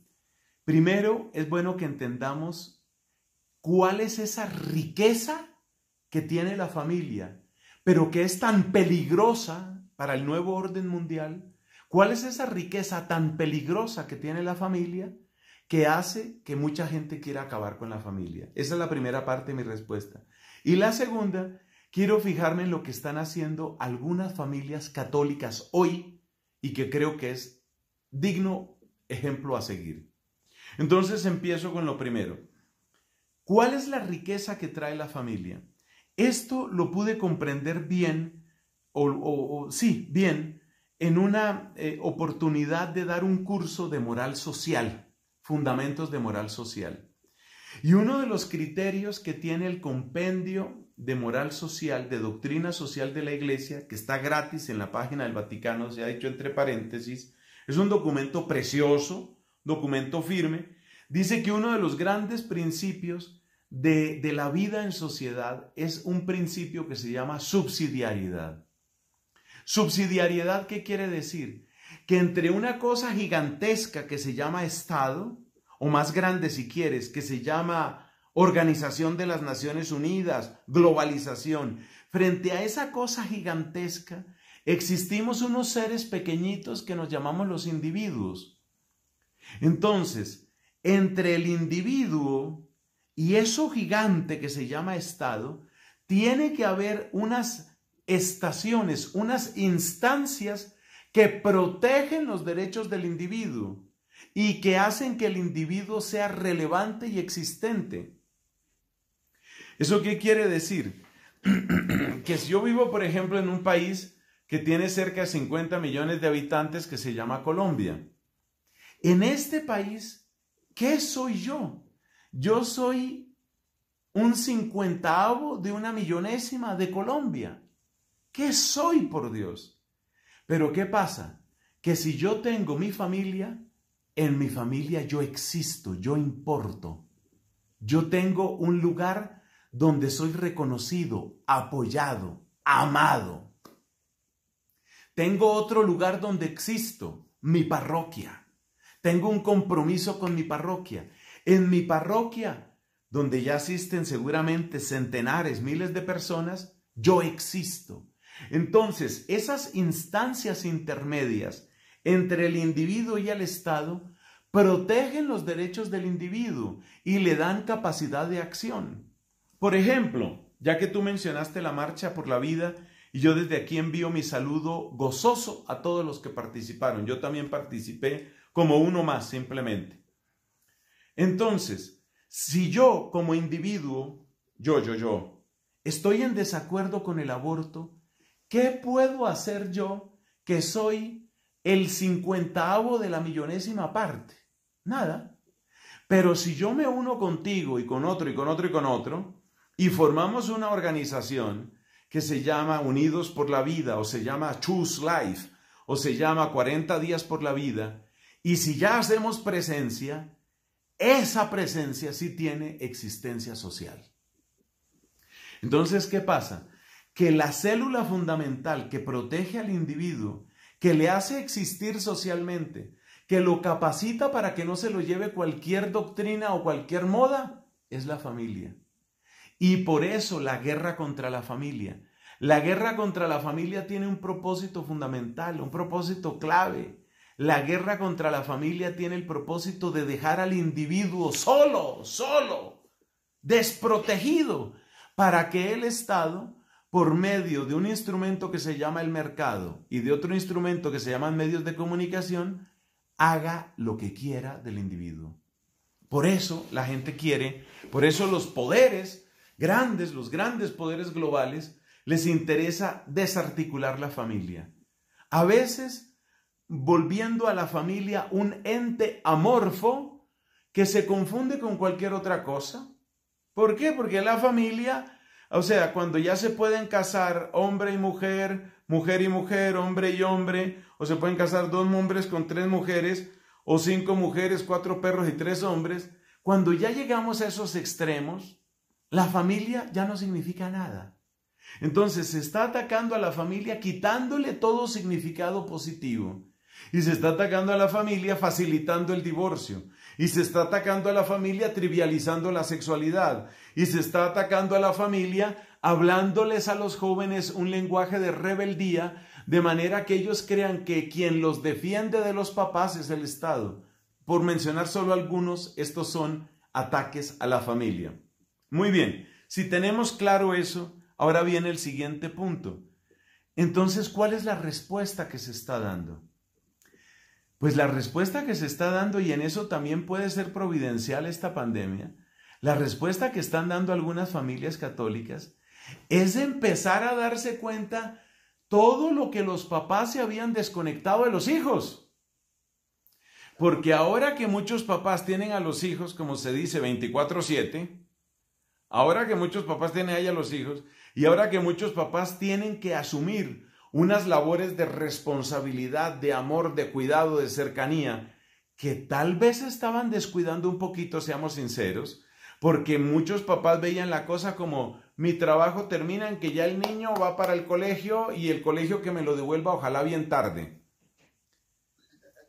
Primero, es bueno que entendamos cuál es esa riqueza que tiene la familia, pero que es tan peligrosa para el nuevo orden mundial. ¿Cuál es esa riqueza tan peligrosa que tiene la familia que hace que mucha gente quiera acabar con la familia? Esa es la primera parte de mi respuesta. Y la segunda, quiero fijarme en lo que están haciendo algunas familias católicas hoy y que creo que es digno ejemplo a seguir. Entonces empiezo con lo primero. ¿Cuál es la riqueza que trae la familia? Esto lo pude comprender bien, bien, en una oportunidad de dar un curso de moral social, fundamentos de moral social. Y uno de los criterios que tiene el compendio de moral social, de doctrina social de la Iglesia, que está gratis en la página del Vaticano, se ha dicho entre paréntesis, es un documento precioso, documento firme, dice que uno de los grandes principios de la vida en sociedad es un principio que se llama subsidiariedad. ¿Subsidiariedad qué quiere decir? Que entre una cosa gigantesca que se llama Estado, o más grande si quieres, que se llama Organización de las Naciones Unidas, globalización. Frente a esa cosa gigantesca, existimos unos seres pequeñitos que nos llamamos los individuos. Entonces, entre el individuo y eso gigante que se llama Estado, tiene que haber unas estaciones, unas instancias que protegen los derechos del individuo y que hacen que el individuo sea relevante y existente. ¿Eso qué quiere decir? Que si yo vivo, por ejemplo, en un país que tiene cerca de 50 millones de habitantes que se llama Colombia, en este país, ¿qué soy yo? Yo soy un 50avo de una millonésima de Colombia. ¿Qué soy, por Dios? Pero ¿qué pasa? Que si yo tengo mi familia, en mi familia yo existo, yo importo. Yo tengo un lugar donde soy reconocido, apoyado, amado. Tengo otro lugar donde existo, mi parroquia. Tengo un compromiso con mi parroquia. En mi parroquia, donde ya asisten seguramente centenares, miles de personas, yo existo. Entonces, esas instancias intermedias entre el individuo y el Estado protegen los derechos del individuo y le dan capacidad de acción. Por ejemplo, ya que tú mencionaste la Marcha por la Vida, y yo desde aquí envío mi saludo gozoso a todos los que participaron. Yo también participé como uno más, simplemente. Entonces, si yo como individuo, yo, estoy en desacuerdo con el aborto, ¿qué puedo hacer yo que soy el 50avo de la millonésima parte? Nada. Pero si yo me uno contigo y con otro y con otro y con otro y formamos una organización que se llama Unidos por la Vida o se llama Choose Life o se llama 40 días por la vida, y si ya hacemos presencia, esa presencia sí tiene existencia social. Entonces, ¿qué pasa? Que la célula fundamental que protege al individuo, que le hace existir socialmente, que lo capacita para que no se lo lleve cualquier doctrina o cualquier moda, es la familia. Y por eso la guerra contra la familia. La guerra contra la familia tiene un propósito fundamental, un propósito clave. La guerra contra la familia tiene el propósito de dejar al individuo solo, desprotegido, para que el Estado, por medio de un instrumento que se llama el mercado y de otro instrumento que se llaman medios de comunicación, haga lo que quiera del individuo. Por eso la gente quiere, por eso los poderes grandes, los grandes poderes globales, les interesa desarticular la familia. A veces, volviendo a la familia un ente amorfo que se confunde con cualquier otra cosa. ¿Por qué? Porque la familia, o sea, cuando ya se pueden casar hombre y mujer, mujer y mujer, hombre y hombre, o se pueden casar 2 hombres con 3 mujeres, o 5 mujeres, 4 perros y 3 hombres, cuando ya llegamos a esos extremos, la familia ya no significa nada. Entonces se está atacando a la familia quitándole todo significado positivo. Y se está atacando a la familia facilitando el divorcio. Y se está atacando a la familia trivializando la sexualidad. Y se está atacando a la familia hablándoles a los jóvenes un lenguaje de rebeldía, de manera que ellos crean que quien los defiende de los papás es el Estado. Por mencionar solo algunos, estos son ataques a la familia. Muy bien, si tenemos claro eso, ahora viene el siguiente punto. Entonces, ¿cuál es la respuesta que se está dando? Pues la respuesta que se está dando, y en eso también puede ser providencial esta pandemia, la respuesta que están dando algunas familias católicas es empezar a darse cuenta todo lo que los papás se habían desconectado de los hijos. Porque ahora que muchos papás tienen a los hijos, como se dice, 24/7, ahora que muchos papás tienen ahí a los hijos, y ahora que muchos papás tienen que asumir unas labores de responsabilidad, de amor, de cuidado, de cercanía, que tal vez estaban descuidando un poquito, seamos sinceros, porque muchos papás veían la cosa como, mi trabajo termina en que ya el niño va para el colegio y el colegio que me lo devuelva ojalá bien tarde.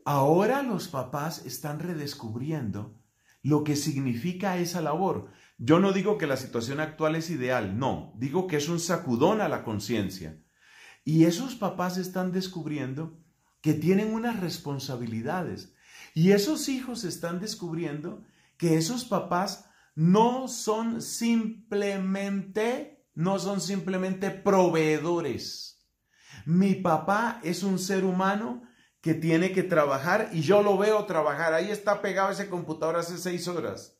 Ahora los papás están redescubriendo lo que significa esa labor. Yo no digo que la situación actual es ideal, no, digo que es un sacudón a la conciencia. Y esos papás están descubriendo que tienen unas responsabilidades. Y esos hijos están descubriendo que esos papás no son simplemente proveedores. Mi papá es un ser humano que tiene que trabajar y yo lo veo trabajar. Ahí está pegado ese computador hace 6 horas.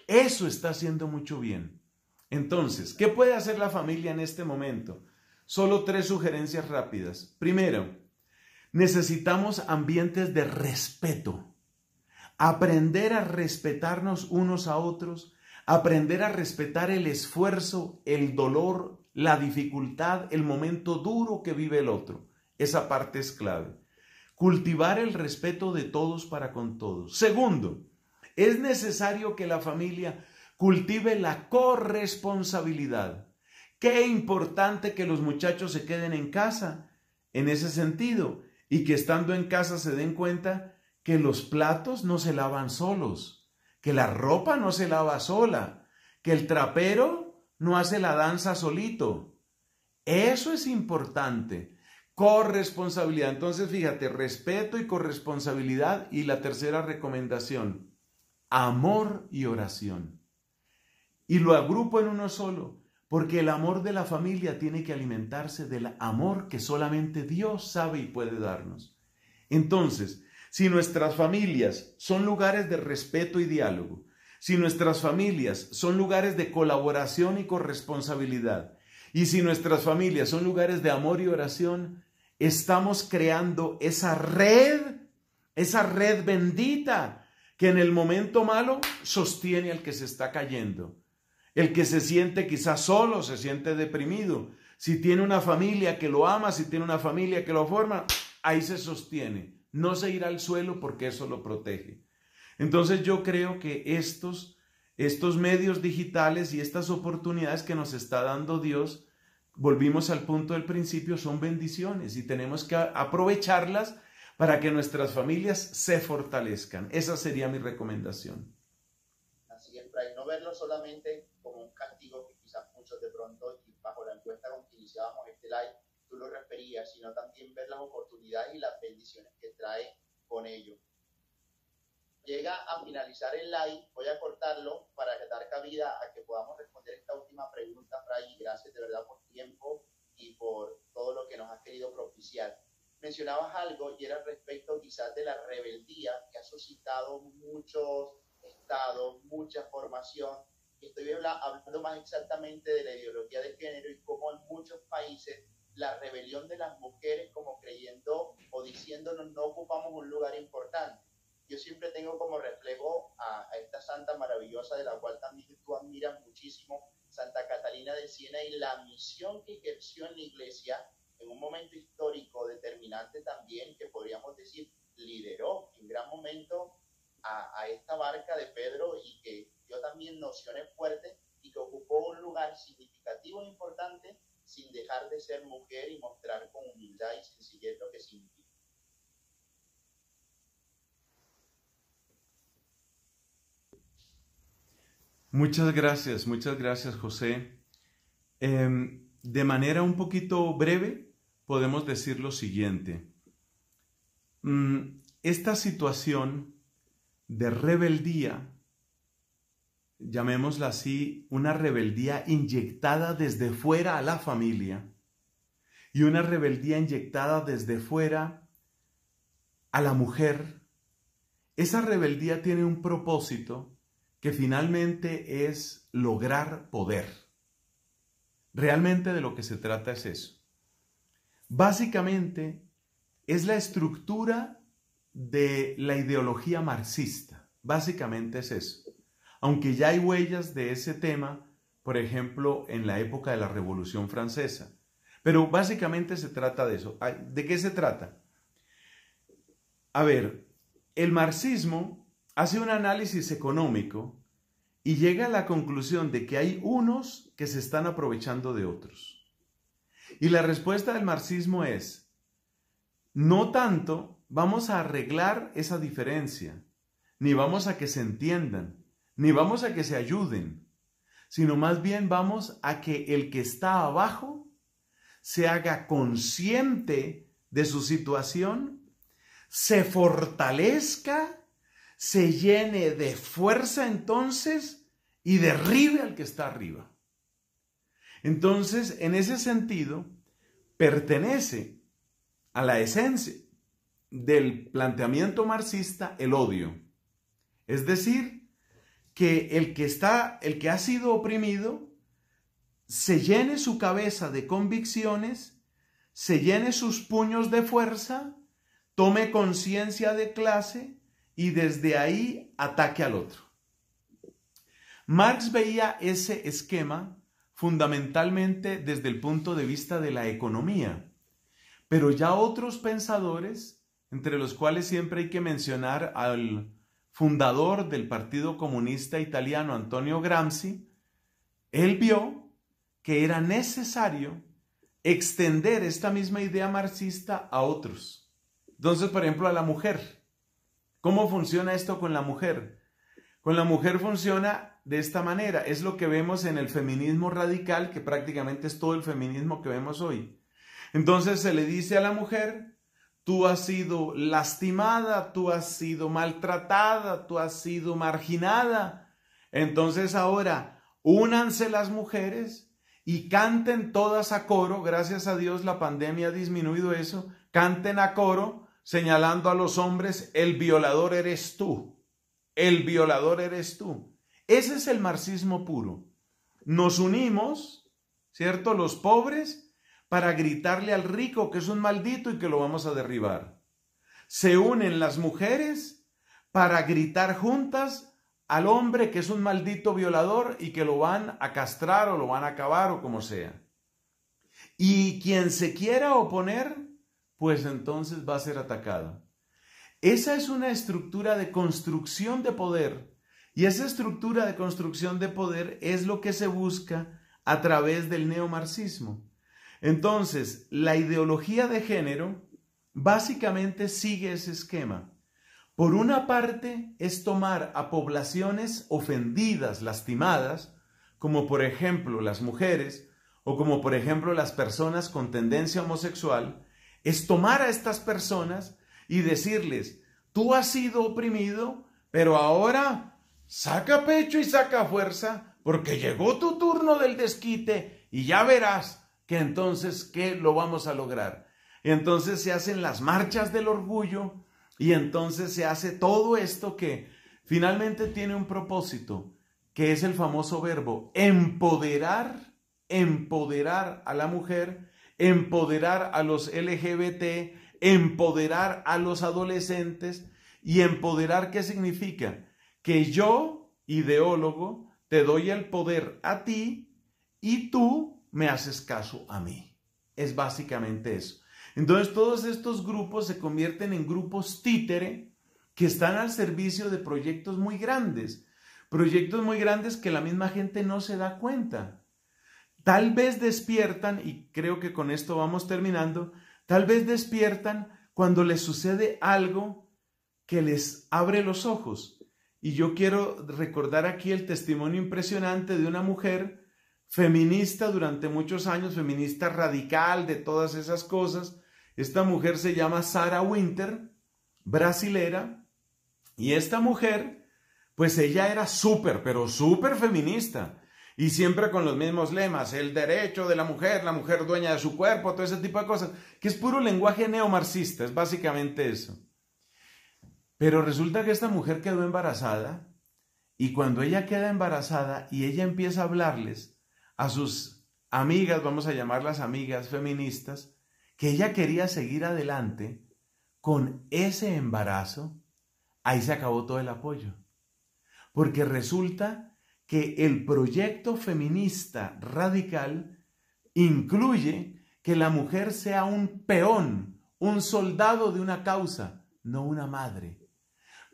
Eso está haciendo mucho bien. Entonces, ¿qué puede hacer la familia en este momento? Solo 3 sugerencias rápidas. Primero, necesitamos ambientes de respeto. Aprender a respetarnos unos a otros, aprender a respetar el esfuerzo, el dolor, la dificultad, el momento duro que vive el otro. Esa parte es clave. Cultivar el respeto de todos para con todos. Segundo, es necesario que la familia cultive la corresponsabilidad. Qué importante que los muchachos se queden en casa en ese sentido y que estando en casa se den cuenta que los platos no se lavan solos, que la ropa no se lava sola, que el trapero no hace la danza solito. Eso es importante. Corresponsabilidad. Entonces, fíjate, respeto y corresponsabilidad. Y la tercera recomendación, amor y oración. Y lo agrupo en uno solo, porque el amor de la familia tiene que alimentarse del amor que solamente Dios sabe y puede darnos. Entonces, si nuestras familias son lugares de respeto y diálogo, si nuestras familias son lugares de colaboración y corresponsabilidad, y si nuestras familias son lugares de amor y oración, estamos creando esa red bendita que en el momento malo sostiene al que se está cayendo. El que se siente quizás solo, se siente deprimido. Si tiene una familia que lo ama, si tiene una familia que lo forma, ahí se sostiene. No se irá al suelo porque eso lo protege. Entonces yo creo que estos medios digitales y estas oportunidades que nos está dando Dios, volvimos al punto del principio, son bendiciones y tenemos que aprovecharlas para que nuestras familias se fortalezcan. Esa sería mi recomendación. Así es, Fray, no verlo solamente como un castigo que quizás muchos de pronto, y bajo la encuesta con que iniciábamos este live, tú lo referías, sino también ver las oportunidades y las bendiciones que trae con ello. Llega a finalizar el live, voy a cortarlo para dar cabida a que podamos responder esta última pregunta, Fray, y gracias de verdad por tiempo y por todo lo que nos has querido propiciar. Mencionabas algo y era respecto quizás de la rebeldía que ha suscitado muchos estados, mucha formación. Estoy hablando más exactamente de la ideología de género y cómo en muchos países la rebelión de las mujeres como creyendo o diciéndonos no ocupamos un lugar importante. Yo siempre tengo como reflejo a esta santa maravillosa de la cual también tú admiras muchísimo, Santa Catalina de Siena, y la misión que ejerció en la iglesia en un momento histórico determinante también, que podríamos decir lideró en gran momento a esta barca de Pedro y que dio también nociones fuertes y que ocupó un lugar significativo e importante sin dejar de ser mujer y mostrar con humildad y sencillez lo que significa. Muchas gracias José. De manera un poquito breve podemos decir lo siguiente. Esta situación de rebeldía, llamémosla así, una rebeldía inyectada desde fuera a la familia y una rebeldía inyectada desde fuera a la mujer, esa rebeldía tiene un propósito que finalmente es lograr poder. Realmente de lo que se trata es eso. Básicamente es la estructura de la ideología marxista. Básicamente es eso. Aunque ya hay huellas de ese tema, por ejemplo, en la época de la Revolución Francesa. Pero básicamente se trata de eso. ¿De qué se trata? A ver, el marxismo hace un análisis económico y llega a la conclusión de que hay unos que se están aprovechando de otros. Y la respuesta del marxismo es, no tanto vamos a arreglar esa diferencia, ni vamos a que se entiendan, ni vamos a que se ayuden, sino más bien vamos a que el que está abajo se haga consciente de su situación, se fortalezca, se llene de fuerza entonces y derribe al que está arriba. Entonces, en ese sentido, pertenece a la esencia del planteamiento marxista el odio. Es decir, que el que ha sido oprimido, se llene su cabeza de convicciones, se llene sus puños de fuerza, tome conciencia de clase y desde ahí ataque al otro. Marx veía ese esquema fundamentalmente desde el punto de vista de la economía, pero ya otros pensadores, entre los cuales siempre hay que mencionar al fundador del Partido Comunista Italiano, Antonio Gramsci, él vio que era necesario extender esta misma idea marxista a otros. Entonces, por ejemplo, a la mujer. ¿Cómo funciona esto con la mujer? Con la mujer funciona de esta manera. Es lo que vemos en el feminismo radical, que prácticamente es todo el feminismo que vemos hoy. Entonces se le dice a la mujer: tú has sido lastimada, tú has sido maltratada, tú has sido marginada. Entonces ahora únanse las mujeres y canten todas a coro. Gracias a Dios la pandemia ha disminuido eso. Canten a coro señalando a los hombres: el violador eres tú, el violador eres tú. Ese es el marxismo puro. Nos unimos, ¿cierto?, los pobres, para gritarle al rico que es un maldito y que lo vamos a derribar. Se unen las mujeres para gritar juntas al hombre que es un maldito violador y que lo van a castrar o lo van a acabar o como sea. Y quien se quiera oponer, pues entonces va a ser atacado. Esa es una estructura de construcción de poder, y esa estructura de construcción de poder es lo que se busca a través del neomarxismo. Entonces, la ideología de género básicamente sigue ese esquema. Por una parte, es tomar a poblaciones ofendidas, lastimadas, como por ejemplo las mujeres, o como por ejemplo las personas con tendencia homosexual, es tomar a estas personas y decirles: tú has sido oprimido, pero ahora saca pecho y saca fuerza, porque llegó tu turno del desquite y ya verás que entonces, ¿qué lo vamos a lograr? Y entonces se hacen las marchas del orgullo y entonces se hace todo esto que finalmente tiene un propósito, que es el famoso verbo empoderar, empoderar a la mujer, empoderar a los LGBT, empoderar a los adolescentes. ¿Y empoderar qué significa? Que yo, ideólogo, te doy el poder a ti y tú me haces caso a mí. Es básicamente eso. Entonces todos estos grupos se convierten en grupos títere que están al servicio de proyectos muy grandes que la misma gente no se da cuenta. Tal vez despiertan, y creo que con esto vamos terminando, tal vez despiertan cuando les sucede algo que les abre los ojos. Y yo quiero recordar aquí el testimonio impresionante de una mujer feminista durante muchos años, feminista radical de todas esas cosas. Esta mujer se llama Sarah Winter, brasilera, y esta mujer, pues ella era pero súper feminista, y siempre con los mismos lemas: el derecho de la mujer dueña de su cuerpo, todo ese tipo de cosas, que es puro lenguaje neomarxista, es básicamente eso. Pero resulta que esta mujer quedó embarazada, y cuando ella queda embarazada y ella empieza a hablarles a sus amigas, vamos a llamarlas amigas feministas, que ella quería seguir adelante con ese embarazo, ahí se acabó todo el apoyo. Porque resulta que el proyecto feminista radical incluye que la mujer sea un peón, un soldado de una causa, no una madre.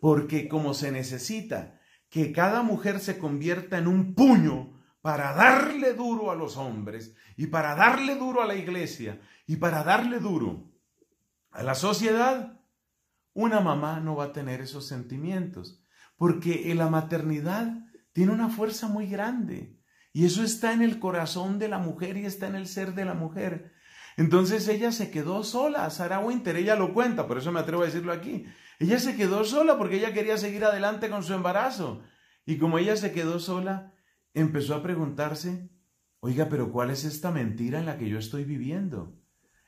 Porque como se necesita que cada mujer se convierta en un puño para darle duro a los hombres y para darle duro a la iglesia y para darle duro a la sociedad, una mamá no va a tener esos sentimientos. porque la maternidad tiene una fuerza muy grande y eso está en el corazón de la mujer y está en el ser de la mujer. Entonces ella se quedó sola, Sarah Winter, ella lo cuenta, por eso me atrevo a decirlo aquí. Ella se quedó sola porque ella quería seguir adelante con su embarazo. Y como ella se quedó sola, empezó a preguntarse, oiga, pero ¿cuál es esta mentira en la que yo estoy viviendo?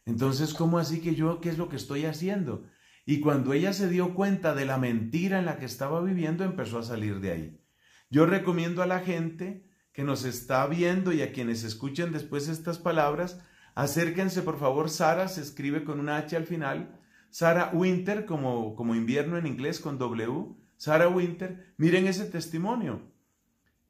Entonces, ¿cómo así que yo, qué es lo que estoy haciendo? Y cuando ella se dio cuenta de la mentira en la que estaba viviendo, empezó a salir de ahí. Yo recomiendo a la gente que nos está viendo y a quienes escuchen después estas palabras, acérquense por favor. Sarah se escribe con una H al final, Sarah Winter como invierno en inglés con W, Sarah Winter, miren ese testimonio,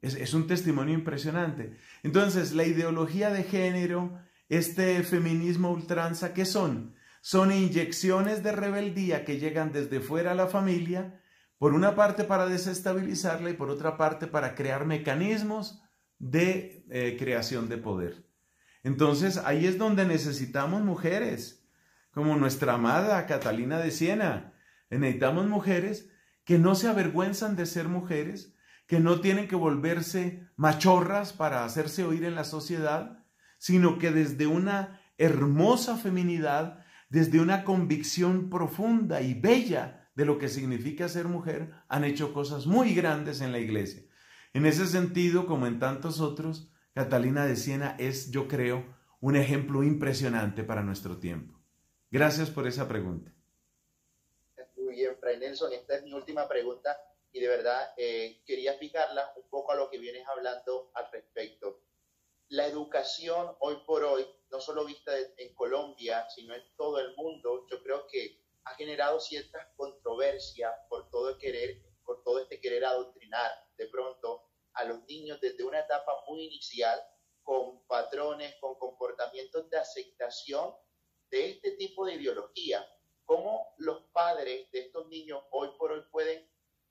es un testimonio impresionante. Entonces la ideología de género, este feminismo ultranza, ¿qué son? Son inyecciones de rebeldía que llegan desde fuera a la familia, por una parte para desestabilizarla y por otra parte para crear mecanismos de creación de poder. Entonces ahí es donde necesitamos mujeres, como nuestra amada Catalina de Siena. Necesitamos mujeres que no se avergüenzan de ser mujeres, que no tienen que volverse machorras para hacerse oír en la sociedad, sino que desde una hermosa feminidad, desde una convicción profunda y bella de lo que significa ser mujer, han hecho cosas muy grandes en la iglesia. En ese sentido, como en tantos otros, Catalina de Siena es, yo creo, un ejemplo impresionante para nuestro tiempo. Gracias por esa pregunta. Muy bien, Fray Nelson, esta es mi última pregunta y de verdad quería fijarla un poco a lo que vienes hablando al respecto. La educación hoy por hoy, no solo vista en Colombia, sino en todo el mundo, yo creo que ha generado ciertas controversias por todo este querer adoctrinar de pronto a los niños desde una etapa muy inicial con patrones, con comportamientos de aceptación de este tipo de ideología. ¿Cómo los padres de estos niños hoy por hoy pueden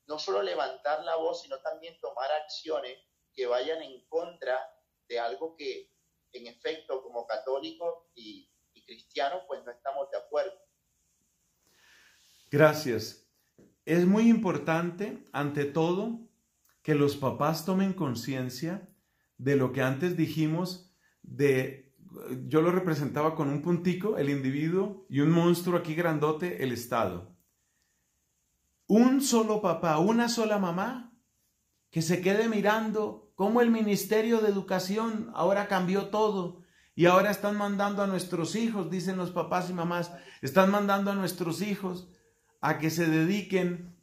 no solo levantar la voz, sino también tomar acciones que vayan en contra de algo que, en efecto, como católicos y cristianos, pues no estamos de acuerdo? Gracias. Es muy importante, ante todo, que los papás tomen conciencia de lo que antes dijimos, yo lo representaba con un puntico, el individuo, y un monstruo aquí grandote, el Estado. Un solo papá, una sola mamá, que se quede mirando cómo el Ministerio de Educación ahora cambió todo y ahora están mandando a nuestros hijos, dicen los papás y mamás, están mandando a nuestros hijos a que se dediquen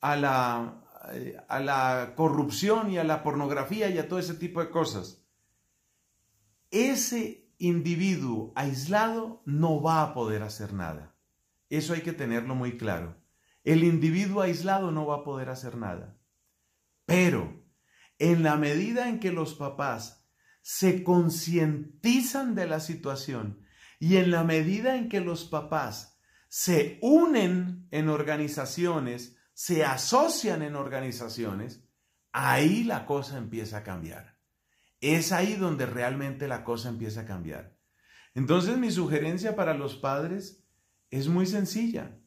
a la corrupción y a la pornografía y a todo ese tipo de cosas. Ese individuo aislado no va a poder hacer nada. Eso hay que tenerlo muy claro. El individuo aislado no va a poder hacer nada. Pero en la medida en que los papás se concientizan de la situación y en la medida en que los papás se unen en organizaciones, se asocian en organizaciones, ahí la cosa empieza a cambiar. Es ahí donde realmente la cosa empieza a cambiar. Entonces mi sugerencia para los padres es muy sencilla.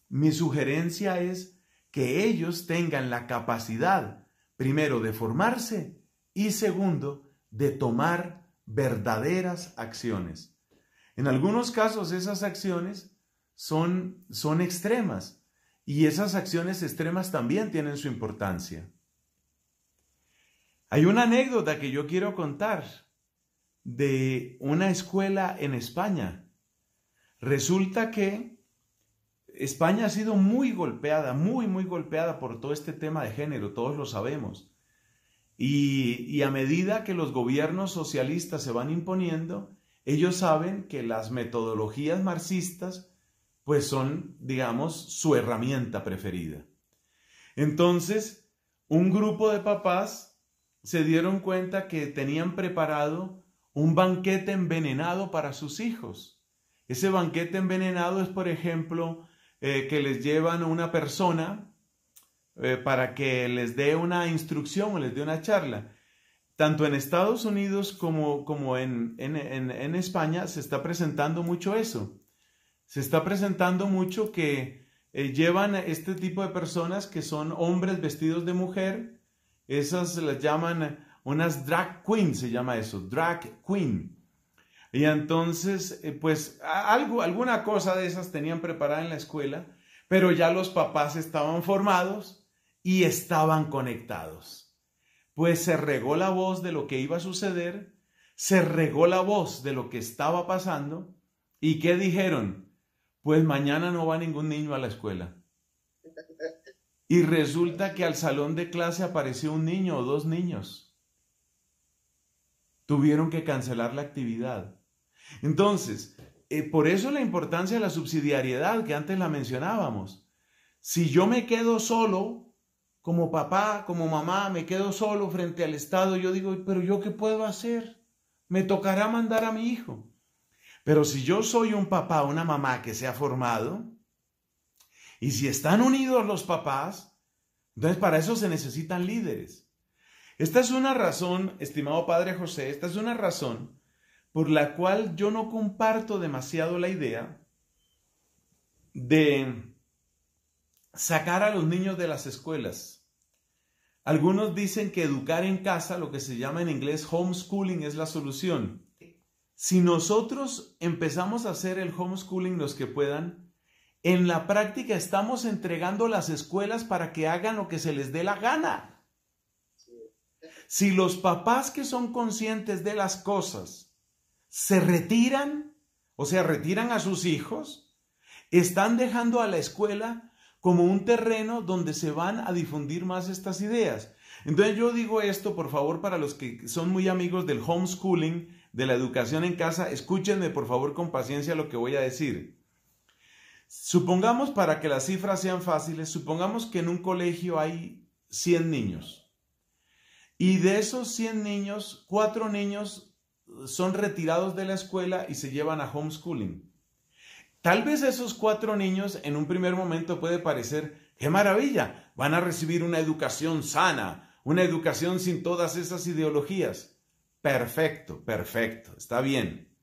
Mi sugerencia es que ellos tengan la capacidad, primero, de formarse y segundo, de tomar verdaderas acciones. En algunos casos esas acciones son extremas y esas acciones extremas también tienen su importancia. Hay una anécdota que yo quiero contar de una escuela en España. Resulta que España ha sido muy golpeada por todo este tema de género, todos lo sabemos. Y a medida que los gobiernos socialistas se van imponiendo, ellos saben que las metodologías marxistas pues son, digamos, su herramienta preferida. Entonces, un grupo de papás se dieron cuenta que tenían preparado un banquete envenenado para sus hijos. Ese banquete envenenado es, por ejemplo, que les llevan a una persona para que les dé una instrucción o les dé una charla. Tanto en Estados Unidos como en España se está presentando mucho eso. Se está presentando mucho que llevan este tipo de personas que son hombres vestidos de mujer. Esas las llaman unas drag queens, se llama eso, drag queen. Y entonces, pues alguna cosa de esas tenían preparada en la escuela, pero ya los papás estaban formados y estaban conectados. Pues se regó la voz de lo que iba a suceder, se regó la voz de lo que estaba pasando. ¿Y qué dijeron? Pues mañana no va ningún niño a la escuela. Y resulta que al salón de clase apareció un niño o dos niños. Tuvieron que cancelar la actividad. Entonces, por eso la importancia de la subsidiariedad que antes la mencionábamos. Si yo me quedo solo, como papá, como mamá, me quedo solo frente al Estado, yo digo, pero ¿yo qué puedo hacer? Me tocará mandar a mi hijo. Pero si yo soy un papá o una mamá que se ha formado, y si están unidos los papás, entonces para eso se necesitan líderes. Esta es una razón, estimado Padre José, esta es una razón por la cual yo no comparto demasiado la idea de sacar a los niños de las escuelas. Algunos dicen que educar en casa, lo que se llama en inglés homeschooling, es la solución. Si nosotros empezamos a hacer el homeschooling, los que puedan, en la práctica estamos entregando las escuelas para que hagan lo que se les dé la gana. Si los papás que son conscientes de las cosas se retiran, o sea, retiran a sus hijos, están dejando a la escuela como un terreno donde se van a difundir más estas ideas. Entonces yo digo esto, por favor, para los que son muy amigos del homeschooling, de la educación en casa, escúchenme por favor con paciencia lo que voy a decir. Supongamos, para que las cifras sean fáciles, supongamos que en un colegio hay 100 niños. Y de esos 100 niños, 4 niños son retirados de la escuela y se llevan a homeschooling. Tal vez esos 4 niños en un primer momento puede parecer, ¡qué maravilla! Van a recibir una educación sana, una educación sin todas esas ideologías. Perfecto, perfecto, está bien.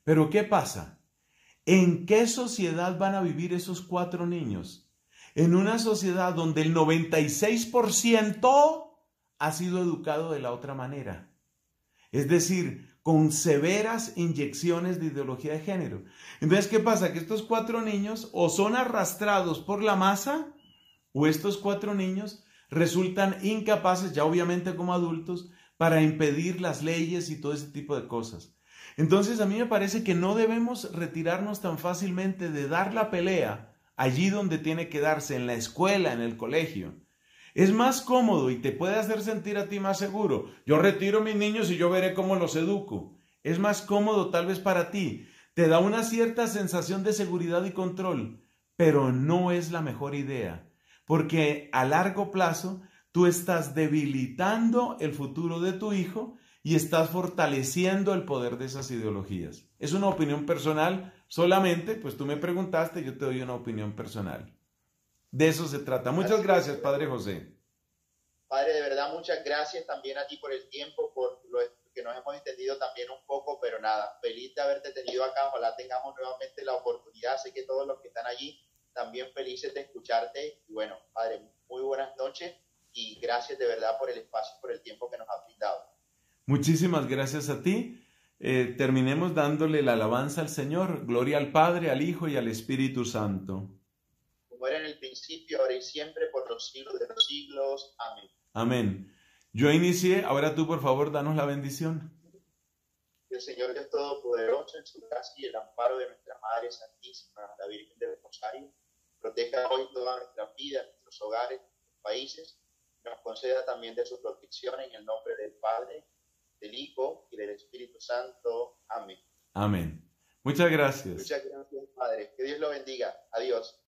Pero ¿qué pasa? ¿En qué sociedad van a vivir esos 4 niños? En una sociedad donde el 96% ha sido educado de la otra manera. Es decir, con severas inyecciones de ideología de género. Entonces, ¿qué pasa? Que estos 4 niños o son arrastrados por la masa, o estos 4 niños resultan incapaces, ya obviamente como adultos, para impedir las leyes y todo ese tipo de cosas. Entonces, a mí me parece que no debemos retirarnos tan fácilmente de dar la pelea allí donde tiene que darse, en la escuela, en el colegio. Es más cómodo y te puede hacer sentir a ti más seguro. Yo retiro a mis niños y yo veré cómo los educo. Es más cómodo tal vez para ti. Te da una cierta sensación de seguridad y control, pero no es la mejor idea, porque a largo plazo tú estás debilitando el futuro de tu hijo y estás fortaleciendo el poder de esas ideologías. Es una opinión personal solamente, pues tú me preguntaste, yo te doy una opinión personal. De eso se trata. Muchas gracias, Padre José. Padre, de verdad, muchas gracias también a ti por el tiempo, por lo que nos hemos entendido también un poco, pero nada, feliz de haberte tenido acá. Ojalá tengamos nuevamente la oportunidad. Sé que todos los que están allí también felices de escucharte. Y bueno, Padre, muy buenas noches y gracias de verdad por el espacio y por el tiempo que nos has brindado. Muchísimas gracias a ti. Terminemos dándole la alabanza al Señor. Gloria al Padre, al Hijo y al Espíritu Santo. Como era en el principio, ahora y siempre, por los siglos de los siglos. Amén. Amén. Yo inicié, ahora tú por favor danos la bendición. Que el Señor Dios Todopoderoso, en su gracia y el amparo de nuestra Madre Santísima, la Virgen del Rosario, proteja hoy toda nuestra vida, nuestros hogares, nuestros países, nos conceda también de su protección en el nombre del Padre, del Hijo y del Espíritu Santo. Amén. Amén. Muchas gracias. Muchas gracias, Padre. Que Dios lo bendiga. Adiós.